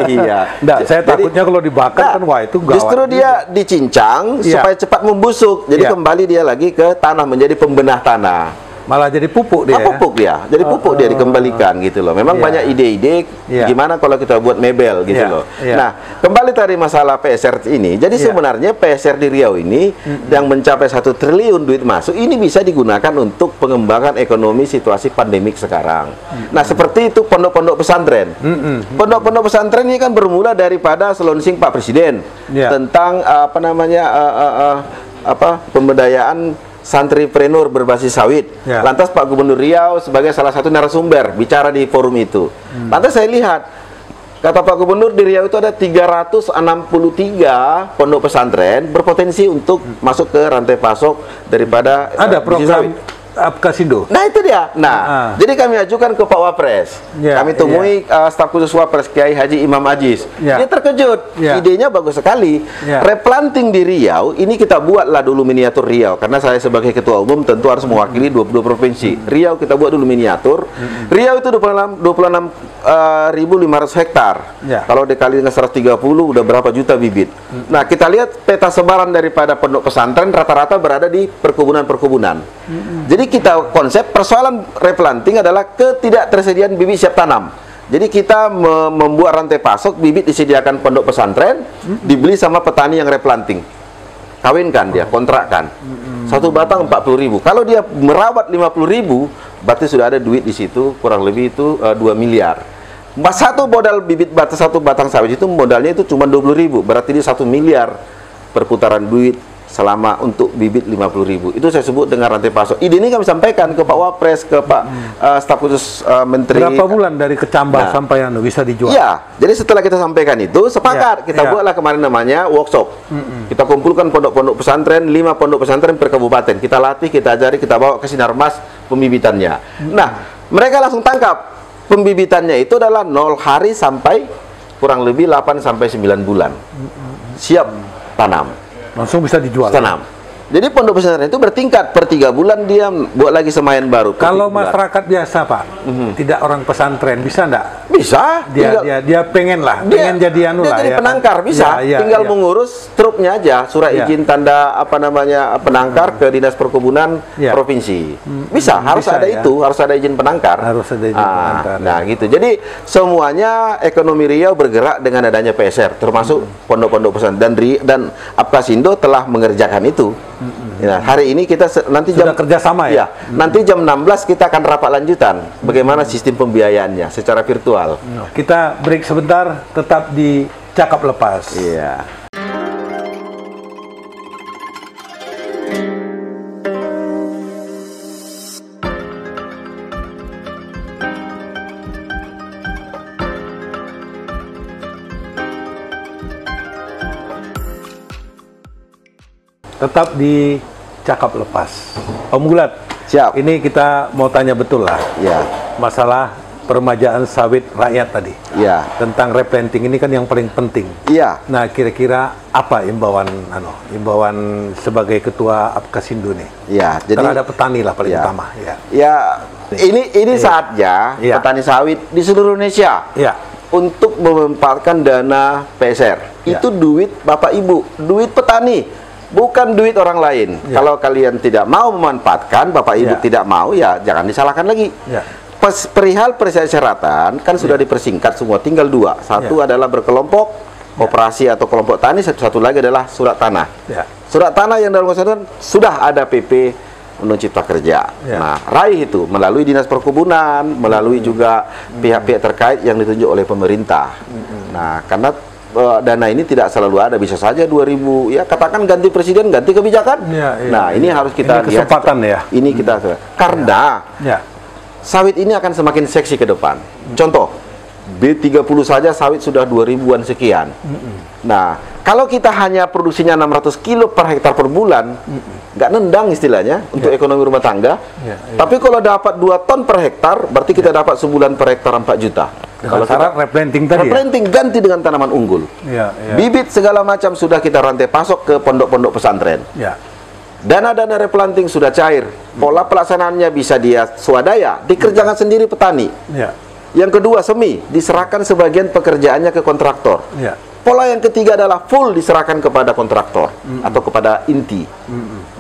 [SPEAKER 2] Iya. Saya takutnya kalau dibakar kan wah itu gawat.
[SPEAKER 1] Justru dia dicincang supaya cepat membusuk. Jadi kembali dia lagi ke tanah, menjadi pembenah tanah.
[SPEAKER 2] Malah jadi pupuk dia.
[SPEAKER 1] Pupuk dia. Jadi pupuk dia dikembalikan gitu loh. Memang banyak ide-ide gimana kalau kita buat mebel gitu loh. Nah, kembali tadi masalah PSR ini. Jadi sebenarnya PSR di Riau ini yang mencapai 1 triliun duit masuk ini bisa digunakan untuk pengembangan ekonomi situasi pandemik sekarang. Nah, seperti itu pondok-pondok pesantren. Pondok-pondok pesantren ini kan bermula daripada selonsing Pak Presiden tentang pemberdayaan santripreneur berbasis sawit. Lantas Pak Gubernur Riau sebagai salah satu narasumber bicara di forum itu. Lantas saya lihat, kata Pak Gubernur, di Riau itu ada 363 pondok pesantren berpotensi untuk masuk ke rantai pasok daripada
[SPEAKER 2] ada program Apkasindo.
[SPEAKER 1] Nah itu dia. Nah, jadi kami ajukan ke Pak Wapres. Kami temui staf khusus Wapres Kiai Haji Imam Aziz. Dia terkejut. Idenya bagus sekali. Replanting di Riau ini kita buatlah dulu miniatur Riau, karena saya sebagai ketua umum tentu harus mewakili 22 provinsi. Riau kita buat dulu miniatur. Riau itu 26.500 hektar. Kalau dikali dengan 130 udah berapa juta bibit. Nah, kita lihat peta sebaran daripada pondok pesantren rata-rata berada di perkebunan-perkebunan. Jadi kita konsep persoalan replanting adalah ketidaktersediaan bibit siap tanam. Jadi kita membuat rantai pasok, bibit disediakan pondok pesantren, dibeli sama petani yang replanting. Kawinkan dia, kontrakkan. Satu batang 40.000. Kalau dia merawat 50.000, berarti sudah ada duit di situ, kurang lebih itu 2 miliar. Satu modal bibit satu batang sawit itu modalnya itu cuma 20.000, berarti dia 1 miliar perputaran duit selama untuk bibit 50.000. Itu saya sebut dengan rantai pasok. Ide ini kami sampaikan ke Pak Wapres, ke Pak staf khusus Menteri.
[SPEAKER 2] Berapa bulan dari kecambah sampai bisa dijual?
[SPEAKER 1] Jadi setelah kita sampaikan itu, sepakat kita buatlah kemarin namanya workshop. Kita kumpulkan pondok-pondok pesantren, 5 pondok pesantren per kabupaten. Kita latih, kita ajari, kita bawa ke Sinarmas pembibitannya. Nah, mereka langsung tangkap. Pembibitannya itu adalah 0 hari sampai kurang lebih 8 sampai 9 bulan. Siap tanam.
[SPEAKER 2] Langsung bisa dijual.
[SPEAKER 1] Tanam. Jadi pondok pesantren itu bertingkat, per 3 bulan dia buat lagi semayan baru.
[SPEAKER 2] Kalau masyarakat biasa Pak, tidak orang pesantren, bisa enggak?
[SPEAKER 1] Bisa.
[SPEAKER 2] Dia pengen lah, pengen jadi anu lah
[SPEAKER 1] jadi
[SPEAKER 2] ya.
[SPEAKER 1] penangkar bisa, tinggal mengurus truknya aja, surat izin tanda penangkar ke Dinas Perkebunan Provinsi. Bisa, harus ada itu, harus ada izin penangkar.
[SPEAKER 2] Harus ada izin penangkar.
[SPEAKER 1] Nah, gitu. Jadi semuanya ekonomi Riau bergerak dengan adanya PSR, termasuk pondok-pondok pesantren dan Apkasindo telah mengerjakan itu. Hari ini kita nanti
[SPEAKER 2] sudah kerjasama ya?
[SPEAKER 1] Nanti jam 16 kita akan rapat lanjutan bagaimana sistem pembiayaannya secara virtual.
[SPEAKER 2] Kita break sebentar, tetap di Cakap Lepas. tetap di Cakap Lepas. Om Gulat,
[SPEAKER 1] Siap.
[SPEAKER 2] ini kita mau tanya betul lah
[SPEAKER 1] Ya,
[SPEAKER 2] masalah peremajaan sawit rakyat tadi.
[SPEAKER 1] ya,
[SPEAKER 2] Tentang replanting ini kan yang paling penting.
[SPEAKER 1] iya.
[SPEAKER 2] Nah, kira-kira apa imbauan sebagai ketua Apkasindo nih?
[SPEAKER 1] Ya, jadi
[SPEAKER 2] Terhadap petani lah paling
[SPEAKER 1] ya.
[SPEAKER 2] utama. Ya.
[SPEAKER 1] ya ini saatnya
[SPEAKER 2] Iya.
[SPEAKER 1] petani sawit di seluruh Indonesia
[SPEAKER 2] Ya.
[SPEAKER 1] untuk memanfaatkan dana PSR.
[SPEAKER 2] Ya.
[SPEAKER 1] Itu duit Bapak Ibu, duit petani, bukan duit orang lain.
[SPEAKER 2] Ya.
[SPEAKER 1] Kalau kalian tidak mau memanfaatkan, Bapak Ibu
[SPEAKER 2] Ya.
[SPEAKER 1] tidak mau, ya jangan disalahkan lagi.
[SPEAKER 2] Ya.
[SPEAKER 1] Perihal persyaratan kan sudah dipersingkat semua, tinggal dua. Satu adalah berkelompok, koperasi atau kelompok tani, satu lagi adalah surat tanah.
[SPEAKER 2] Ya.
[SPEAKER 1] Surat tanah yang dalam kesatuan sudah ada PP Undang Cipta Kerja.
[SPEAKER 2] Ya.
[SPEAKER 1] Nah, raih itu melalui Dinas Perkebunan, melalui juga pihak-pihak terkait yang ditunjuk oleh pemerintah. Nah, karena dana ini tidak selalu ada, bisa saja 2000, ya katakan ganti presiden, ganti kebijakan.
[SPEAKER 2] Ya, ya,
[SPEAKER 1] Nah, ini harus kita
[SPEAKER 2] ini kesempatan ya.
[SPEAKER 1] Ini kita karena
[SPEAKER 2] Ya.
[SPEAKER 1] sawit ini akan semakin seksi ke depan. Contoh, B30 saja sawit sudah 2000-an sekian. Nah, kalau kita hanya produksinya 600 kilo per hektar per bulan, nggak nendang istilahnya untuk ekonomi rumah tangga.
[SPEAKER 2] Ya, ya.
[SPEAKER 1] Tapi kalau dapat 2 ton per hektar, berarti kita dapat sebulan per hektar 4 juta.
[SPEAKER 2] Kalau syarat replanting tadi ya?
[SPEAKER 1] replanting ganti dengan tanaman unggul.
[SPEAKER 2] Ya, ya.
[SPEAKER 1] Bibit segala macam sudah kita rantai pasok ke pondok-pondok pesantren.
[SPEAKER 2] Ya.
[SPEAKER 1] Dana-dana replanting sudah cair. Pola pelaksanaannya bisa dia swadaya, dikerjakan sendiri petani.
[SPEAKER 2] Ya.
[SPEAKER 1] Yang kedua, semi, diserahkan sebagian pekerjaannya ke kontraktor.
[SPEAKER 2] Ya.
[SPEAKER 1] Pola yang ketiga adalah full diserahkan kepada kontraktor atau kepada inti.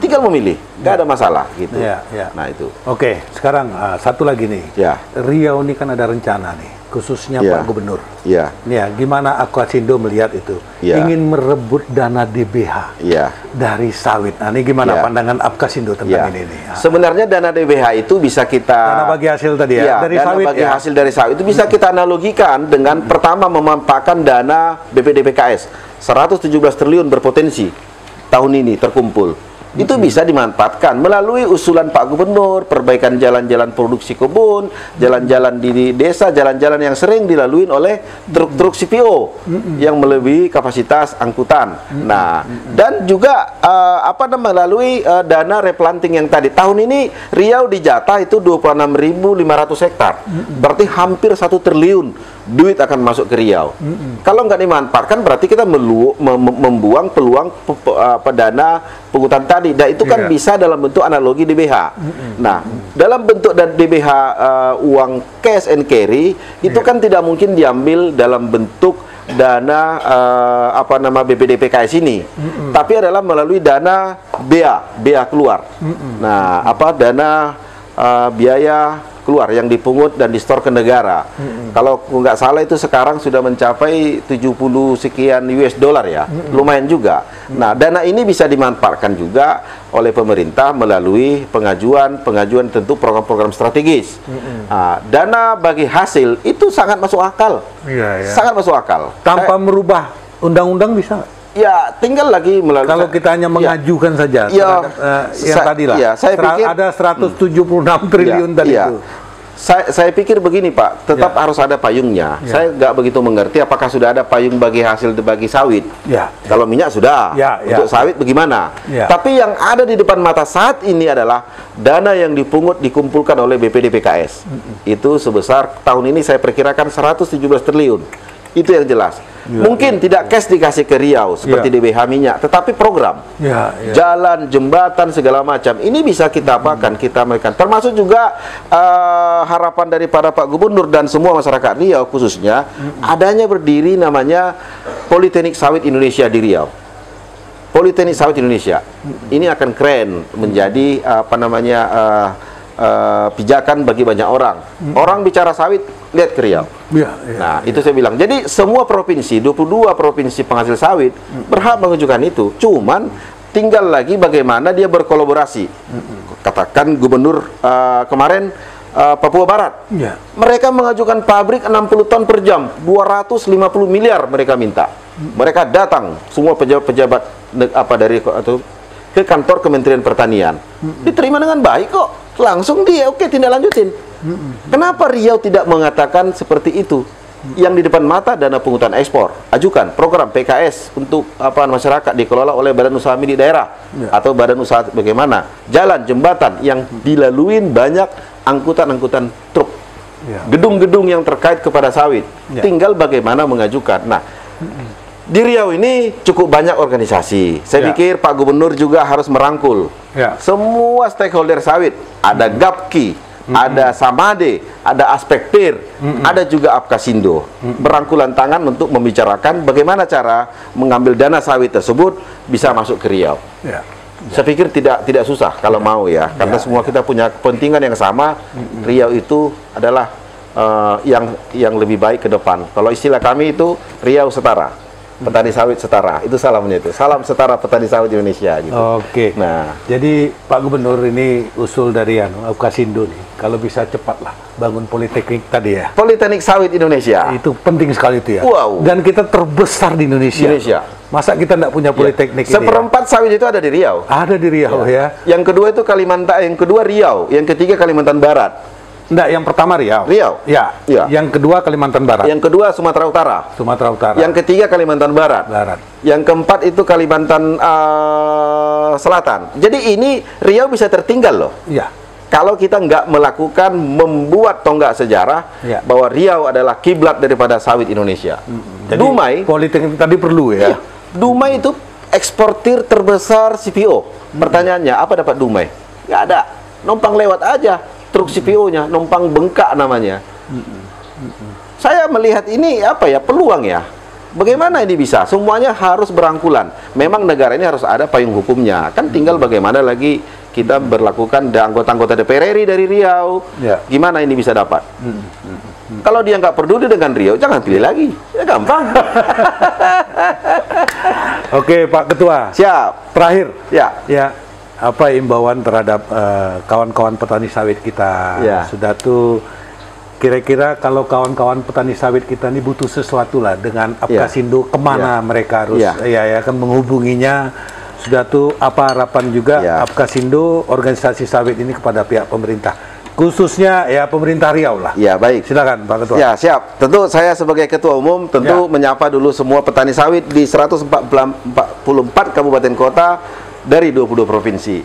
[SPEAKER 1] Tinggal memilih, nggak ada masalah gitu.
[SPEAKER 2] Ya, ya.
[SPEAKER 1] Nah itu.
[SPEAKER 2] Oke, sekarang satu lagi nih.
[SPEAKER 1] Ya,
[SPEAKER 2] Riau ini kan ada rencana nih, khususnya
[SPEAKER 1] Ya.
[SPEAKER 2] Pak Gubernur.
[SPEAKER 1] ya,
[SPEAKER 2] Nih ya, gimana Apkasindo melihat itu?
[SPEAKER 1] Ya.
[SPEAKER 2] Ingin merebut dana DBH
[SPEAKER 1] ya.
[SPEAKER 2] dari sawit. Nah, ini gimana
[SPEAKER 1] Ya.
[SPEAKER 2] pandangan Apkasindo tentang ini nih?
[SPEAKER 1] Sebenarnya dana DBH itu bisa kita
[SPEAKER 2] Dana bagi hasil tadi ya, dari
[SPEAKER 1] dana
[SPEAKER 2] sawit
[SPEAKER 1] bagi
[SPEAKER 2] ya.
[SPEAKER 1] hasil dari sawit itu bisa kita analogikan dengan pertama memanfaatkan dana BPDPKS 117 triliun berpotensi tahun ini terkumpul. Itu bisa dimanfaatkan melalui usulan Pak Gubernur, perbaikan jalan-jalan produksi kebun, jalan-jalan di desa, jalan-jalan yang sering dilalui oleh truk-truk CPO yang melebihi kapasitas angkutan. Nah, dan juga melalui dana replanting yang tadi. Tahun ini Riau dijatah itu 26.500 hektar. Berarti hampir 1 triliun duit akan masuk ke Riau. Kalau nggak dimanfaatkan berarti kita membuang peluang dana penghutan tadi. Dan itu kan
[SPEAKER 2] Iya.
[SPEAKER 1] bisa dalam bentuk analogi DBH. Nah, dalam bentuk dan DBH uang cash and carry itu kan tidak mungkin diambil dalam bentuk dana BPDPKS ini, tapi adalah melalui dana BEA keluar. Nah, dana biaya keluar yang dipungut dan distor ke negara. Kalau nggak salah itu sekarang sudah mencapai 70 sekian US dollar ya, lumayan juga. Nah, dana ini bisa dimanfaatkan juga oleh pemerintah melalui pengajuan tentu program-program strategis. Nah, dana bagi hasil itu sangat masuk akal,
[SPEAKER 2] Iya, ya.
[SPEAKER 1] sangat masuk akal.
[SPEAKER 2] Tanpa merubah undang-undang bisa nggak?
[SPEAKER 1] Ya, tinggal lagi melalui.
[SPEAKER 2] Kalau kita hanya mengajukan saja
[SPEAKER 1] Ya,
[SPEAKER 2] terhadap, yang tadi lah.
[SPEAKER 1] ya, saya pikir
[SPEAKER 2] ada 176 triliun tadi
[SPEAKER 1] iya.
[SPEAKER 2] itu.
[SPEAKER 1] Saya pikir begini Pak, tetap harus ada payungnya. Saya nggak begitu mengerti apakah sudah ada payung bagi hasil bagi sawit.
[SPEAKER 2] Ya.
[SPEAKER 1] Kalau minyak sudah,
[SPEAKER 2] Ya, ya.
[SPEAKER 1] untuk sawit bagaimana?
[SPEAKER 2] Ya.
[SPEAKER 1] Tapi yang ada di depan mata saat ini adalah dana yang dikumpulkan oleh BPDPKS. Itu sebesar tahun ini saya perkirakan 117 triliun. Itu yang jelas.
[SPEAKER 2] Ya,
[SPEAKER 1] Mungkin tidak cash dikasih ke Riau seperti DBH minyak, tetapi program.
[SPEAKER 2] Ya, ya.
[SPEAKER 1] Jalan, jembatan, segala macam. Ini bisa kita apakan, kita berikan. Termasuk juga harapan daripada Pak Gubernur dan semua masyarakat Riau khususnya, adanya berdiri namanya Politeknik Sawit Indonesia di Riau. Politeknik Sawit Indonesia. Ini akan keren menjadi pijakan bagi banyak orang. Orang bicara sawit, lihat ke Riau.
[SPEAKER 2] Ya, ya.
[SPEAKER 1] Nah, itu saya bilang. Jadi semua provinsi, 22 provinsi penghasil sawit berhak mengajukan itu. Cuman tinggal lagi bagaimana dia berkolaborasi. Katakan Gubernur kemarin Papua Barat.
[SPEAKER 2] Ya.
[SPEAKER 1] Mereka mengajukan pabrik 60 ton per jam, 250 miliar mereka minta. Mereka datang semua pejabat-pejabat ke kantor Kementerian Pertanian. Diterima dengan baik kok. Langsung dia oke tindak lanjutin. Kenapa Riau tidak mengatakan seperti itu? yang di depan mata dana pungutan ekspor, ajukan program PKS untuk masyarakat dikelola oleh badan usaha milik daerah atau badan usaha bagaimana, jalan, jembatan yang dilaluin banyak angkutan-angkutan truk, gedung-gedung yang terkait kepada sawit, tinggal bagaimana mengajukan. Nah, di Riau ini cukup banyak organisasi. Saya pikir Pak Gubernur juga harus merangkul semua stakeholder sawit. Ada GAPKI, ada Samade, ada Aspektir, ada juga Apkasindo. Berangkulan tangan untuk membicarakan bagaimana cara mengambil dana sawit tersebut bisa masuk ke Riau. Saya pikir tidak susah kalau mau ya, karena semua kita punya kepentingan yang sama. Riau itu adalah yang lebih baik ke depan. Kalau istilah kami itu Riau setara, petani sawit setara, itu salamnya itu. Salam setara petani sawit Indonesia gitu.
[SPEAKER 2] Oke. Nah, jadi Pak Gubernur ini usul dari Apkasindo nih, kalau bisa cepatlah bangun politeknik tadi ya.
[SPEAKER 1] Politeknik sawit Indonesia.
[SPEAKER 2] Itu penting sekali itu ya.
[SPEAKER 1] Wow.
[SPEAKER 2] Dan kita terbesar di Indonesia. Masa kita tidak punya politeknik ini?
[SPEAKER 1] Seperempat sawit itu ada di Riau.
[SPEAKER 2] Ada di Riau ya.
[SPEAKER 1] Yang kedua itu Kalimantan, yang kedua Riau, yang ketiga Kalimantan Barat.
[SPEAKER 2] Enggak, yang pertama Riau.
[SPEAKER 1] Riau.
[SPEAKER 2] Ya. Yang kedua Kalimantan Barat.
[SPEAKER 1] Yang kedua Sumatera Utara.
[SPEAKER 2] Sumatera Utara.
[SPEAKER 1] Yang ketiga Kalimantan Barat. Yang keempat itu Kalimantan Selatan. Jadi ini Riau bisa tertinggal loh.
[SPEAKER 2] Iya.
[SPEAKER 1] Kalau kita nggak melakukan membuat tonggak sejarah bahwa Riau adalah kiblat daripada sawit Indonesia.
[SPEAKER 2] Jadi
[SPEAKER 1] Dumai
[SPEAKER 2] politik tadi perlu ya.
[SPEAKER 1] Dumai itu eksportir terbesar CPO. Pertanyaannya apa dapat Dumai? Nggak ada. Numpang lewat aja. Truk CPO-nya, numpang bengkak namanya. Saya melihat ini peluang ya. Bagaimana ini bisa? Semuanya harus berangkulan. Memang negara ini harus ada payung hukumnya. Kan tinggal bagaimana lagi kita berlakukan anggota-anggota DPR RI dari Riau. Gimana ini bisa dapat? Kalau dia nggak peduli dengan Riau, jangan pilih lagi. Ya gampang.
[SPEAKER 2] Oke, Pak Ketua.
[SPEAKER 1] Siap.
[SPEAKER 2] Terakhir.
[SPEAKER 1] Ya.
[SPEAKER 2] Apa imbauan terhadap kawan-kawan petani sawit kita? Sudah tuh kira-kira kalau kawan-kawan petani sawit kita ini butuh sesuatu lah dengan Apkasindo, kemana mereka harus kan menghubunginya? Sudah tuh apa harapan juga Apkasindo, organisasi sawit ini kepada pihak pemerintah, khususnya pemerintah Riau lah.
[SPEAKER 1] Ya, baik.
[SPEAKER 2] Silakan Pak Ketua.
[SPEAKER 1] Ya, siap. Tentu saya sebagai Ketua Umum menyapa dulu semua petani sawit di 144 kabupaten kota dari 22 provinsi.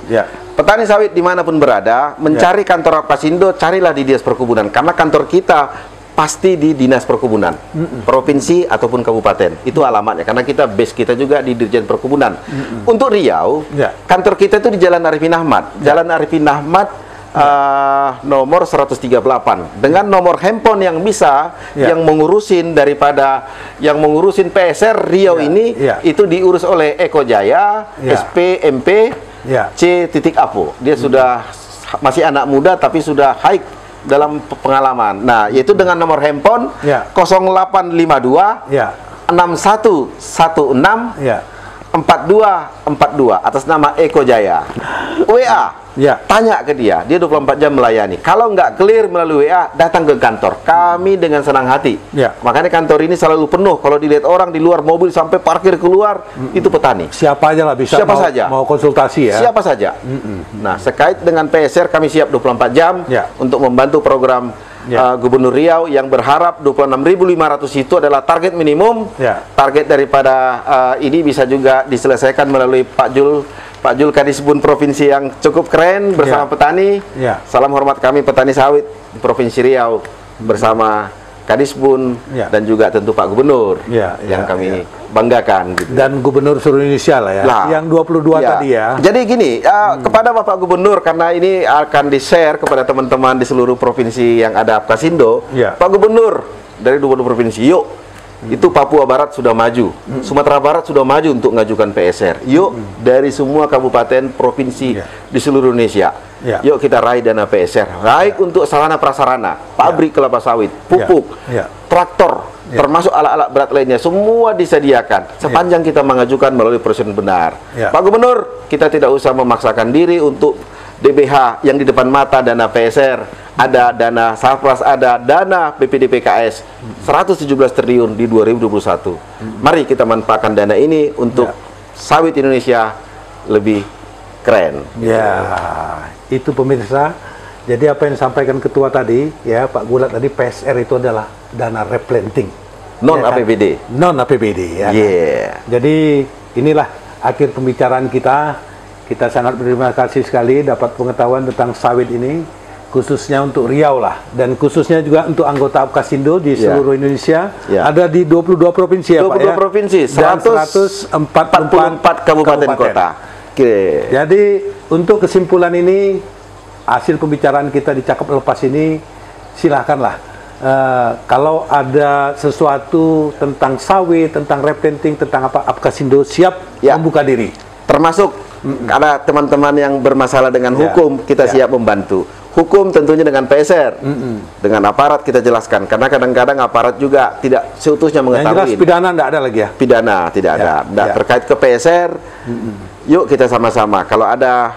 [SPEAKER 1] Petani sawit dimanapun berada, mencari kantor Apkasindo, carilah di Dinas Perkebunan, karena kantor kita pasti di Dinas Perkebunan, provinsi ataupun kabupaten. Itu alamatnya, karena kita base kita juga di Dirjen Perkebunan. Untuk Riau, kantor kita itu di Jalan Arifin Ahmad. Jalan Arifin Ahmad nomor 138 dengan nomor handphone yang bisa yang mengurusin PSR Riau ini itu diurus oleh Eko Jaya, SPMP C.Apo. Dia sudah masih anak muda tapi sudah high dalam pengalaman. Nah, yaitu dengan nomor handphone 0852 6116 4242 atas nama Eko Jaya. WA. Tanya ke dia 24 jam melayani. Kalau nggak clear melalui WA, datang ke kantor. Kami dengan senang hati. Makanya kantor ini selalu penuh. Kalau dilihat orang di luar mobil sampai parkir keluar, itu petani.
[SPEAKER 2] Siapa aja lah bisa.
[SPEAKER 1] Siapa saja.
[SPEAKER 2] Mau konsultasi ya.
[SPEAKER 1] Siapa saja. Nah, sekait dengan PSR kami siap 24 jam untuk membantu program Gubernur Riau yang berharap 26.500 itu adalah target minimum. Target daripada ini bisa juga diselesaikan melalui Pak Jul Kadisbun Provinsi yang cukup keren bersama petani. Salam hormat kami petani sawit di Provinsi Riau bersama Kadisbun dan juga tentu Pak Gubernur yang kami banggakan gitu.
[SPEAKER 2] Dan Gubernur seluruh Indonesia lah ya. Yang 22 tadi ya.
[SPEAKER 1] Jadi gini, kepada Bapak Gubernur, karena ini akan di-share kepada teman-teman di seluruh provinsi yang ada Apkasindo, Pak Gubernur dari 22 provinsi, yuk. Itu Papua Barat sudah maju, Sumatera Barat sudah maju untuk mengajukan PSR. Yuk dari semua kabupaten provinsi di seluruh Indonesia, yuk kita raih dana PSR, raih untuk sarana prasarana, pabrik kelapa sawit, pupuk, traktor, termasuk alat-alat berat lainnya, semua disediakan sepanjang kita mengajukan melalui prosedur benar. Pak Gubernur, kita tidak usah memaksakan diri untuk DBH yang di depan mata dana PSR. Ada dana Sarpras, ada dana BPDPKS 117 triliun di 2021. Mari kita manfaatkan dana ini untuk sawit Indonesia lebih keren.
[SPEAKER 2] Itu pemirsa Jadi apa yang disampaikan ketua tadi, ya Pak Gulat tadi, PSR itu adalah dana replanting.
[SPEAKER 1] Non APBD.
[SPEAKER 2] Non APBD ya. Jadi inilah akhir pembicaraan kita. Kita sangat berterima kasih sekali dapat pengetahuan tentang sawit ini, khususnya untuk Riau lah, dan khususnya juga untuk anggota Apkasindo di seluruh Indonesia. Ada di 22 provinsi ya Pak ya.
[SPEAKER 1] 22 provinsi, 144 kabupaten kota. Oke.
[SPEAKER 2] Jadi untuk kesimpulan ini, hasil pembicaraan kita di Cakap Lepas ini, silahkanlah kalau ada sesuatu tentang sawit, tentang replanting, tentang apa, Apkasindo siap membuka diri.
[SPEAKER 1] Termasuk ada teman-teman yang bermasalah dengan hukum, kita siap membantu. Hukum tentunya dengan PSR, dengan aparat kita jelaskan, karena kadang-kadang aparat juga tidak seutuhnya mengetahui.
[SPEAKER 2] Yang jelas pidana tidak ada lagi ya?
[SPEAKER 1] Pidana tidak ada. Terkait ke PSR, yuk kita sama-sama. Kalau ada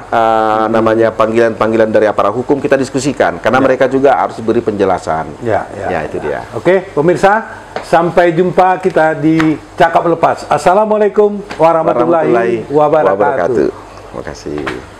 [SPEAKER 1] namanya panggilan-panggilan dari aparat hukum, kita diskusikan, karena mereka juga harus beri penjelasan. Ya, itu dia.
[SPEAKER 2] Oke, pemirsa, sampai jumpa kita di Cakap Lepas. Assalamualaikum warahmatullahi wabarakatuh.
[SPEAKER 1] Terima kasih.